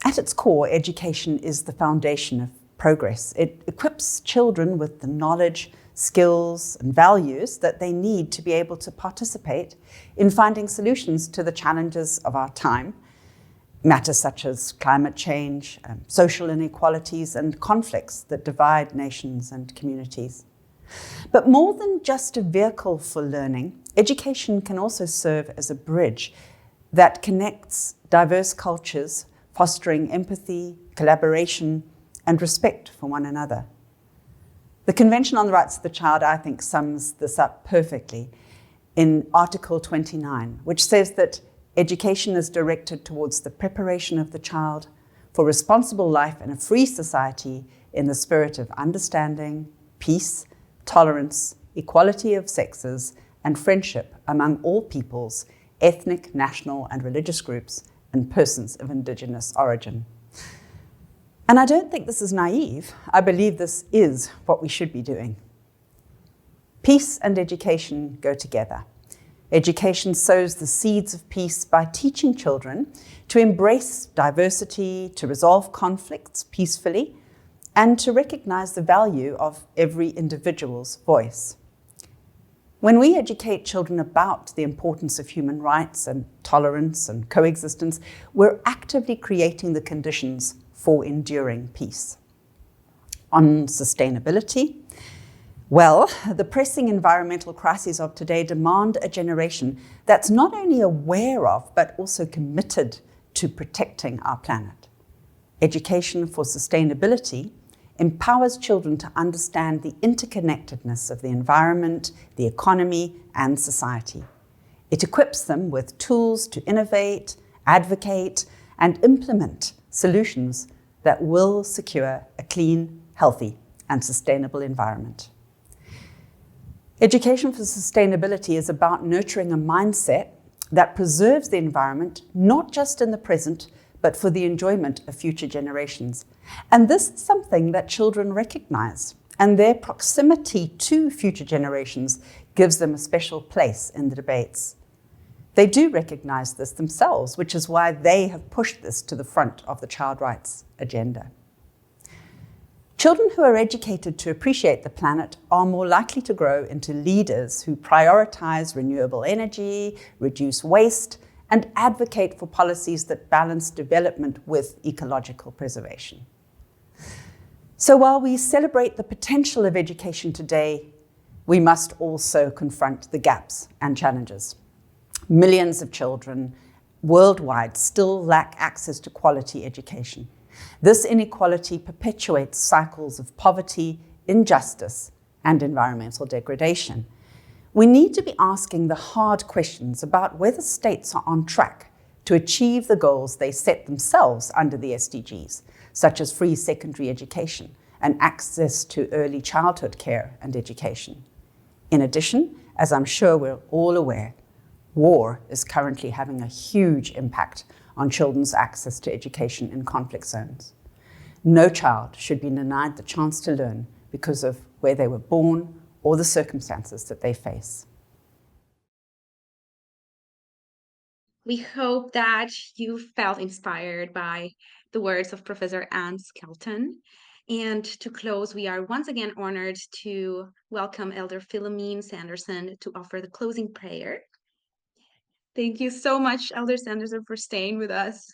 At its core, education is the foundation of progress. It equips children with the knowledge, skills, and values that they need to be able to participate in finding solutions to the challenges of our time, matters such as climate change, social inequalities, and conflicts that divide nations and communities. But more than just a vehicle for learning, education can also serve as a bridge that connects diverse cultures, fostering empathy, collaboration, and respect for one another. The Convention on the Rights of the Child, I think, sums this up perfectly in Article 29, which says that education is directed towards the preparation of the child for responsible life in a free society in the spirit of understanding, peace, tolerance, equality of sexes, and friendship among all peoples, ethnic, national, and religious groups, and persons of Indigenous origin. And I don't think this is naive. I believe this is what we should be doing. Peace and education go together. Education sows the seeds of peace by teaching children to embrace diversity, to resolve conflicts peacefully, and to recognize the value of every individual's voice. When we educate children about the importance of human rights and tolerance and coexistence, we're actively creating the conditions for enduring peace. On sustainability, well, the pressing environmental crises of today demand a generation that's not only aware of, but also committed to protecting our planet. Education for sustainability empowers children to understand the interconnectedness of the environment, the economy, and society. It equips them with tools to innovate, advocate, and implement solutions that will secure a clean, healthy, and sustainable environment. Education for sustainability is about nurturing a mindset that preserves the environment, not just in the present, but for the enjoyment of future generations. And this is something that children recognize, and their proximity to future generations gives them a special place in the debates. They do recognize this themselves, which is why they have pushed this to the front of the child rights agenda. Children who are educated to appreciate the planet are more likely to grow into leaders who prioritize renewable energy, reduce waste, and advocate for policies that balance development with ecological preservation. So while we celebrate the potential of education today, we must also confront the gaps and challenges. Millions of children worldwide still lack access to quality education. This inequality perpetuates cycles of poverty, injustice, and environmental degradation. We need to be asking the hard questions about whether states are on track to achieve the goals they set themselves under the SDGs, such as free secondary education and access to early childhood care and education. In addition, as I'm sure we're all aware, war is currently having a huge impact on children's access to education in conflict zones. No child should be denied the chance to learn because of where they were born or the circumstances that they face. We hope that you felt inspired by the words of Professor Anne Skelton. And to close, we are once again honored to welcome Elder Philomene Sanderson to offer the closing prayer. Thank you so much, Elder Sanderson, for staying with us.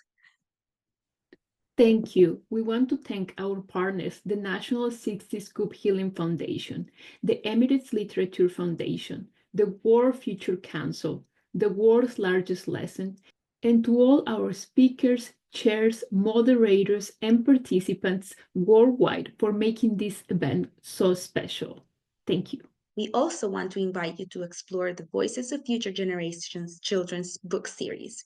Thank you. We want to thank our partners, the National Sixties Scoop Healing Foundation, the Emirates Literature Foundation, the World Future Council, the world's largest lesson, and to all our speakers, chairs, moderators, and participants worldwide for making this event so special. Thank you. We also want to invite you to explore the Voices of Future Generations children's book series.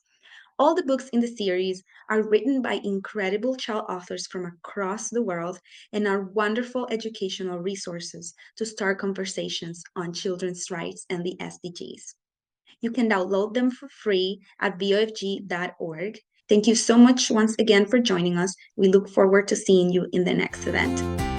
All the books in the series are written by incredible child authors from across the world and are wonderful educational resources to start conversations on children's rights and the SDGs. You can download them for free at vofg.org Thank you so much once again for joining us. We look forward to seeing you in the next event.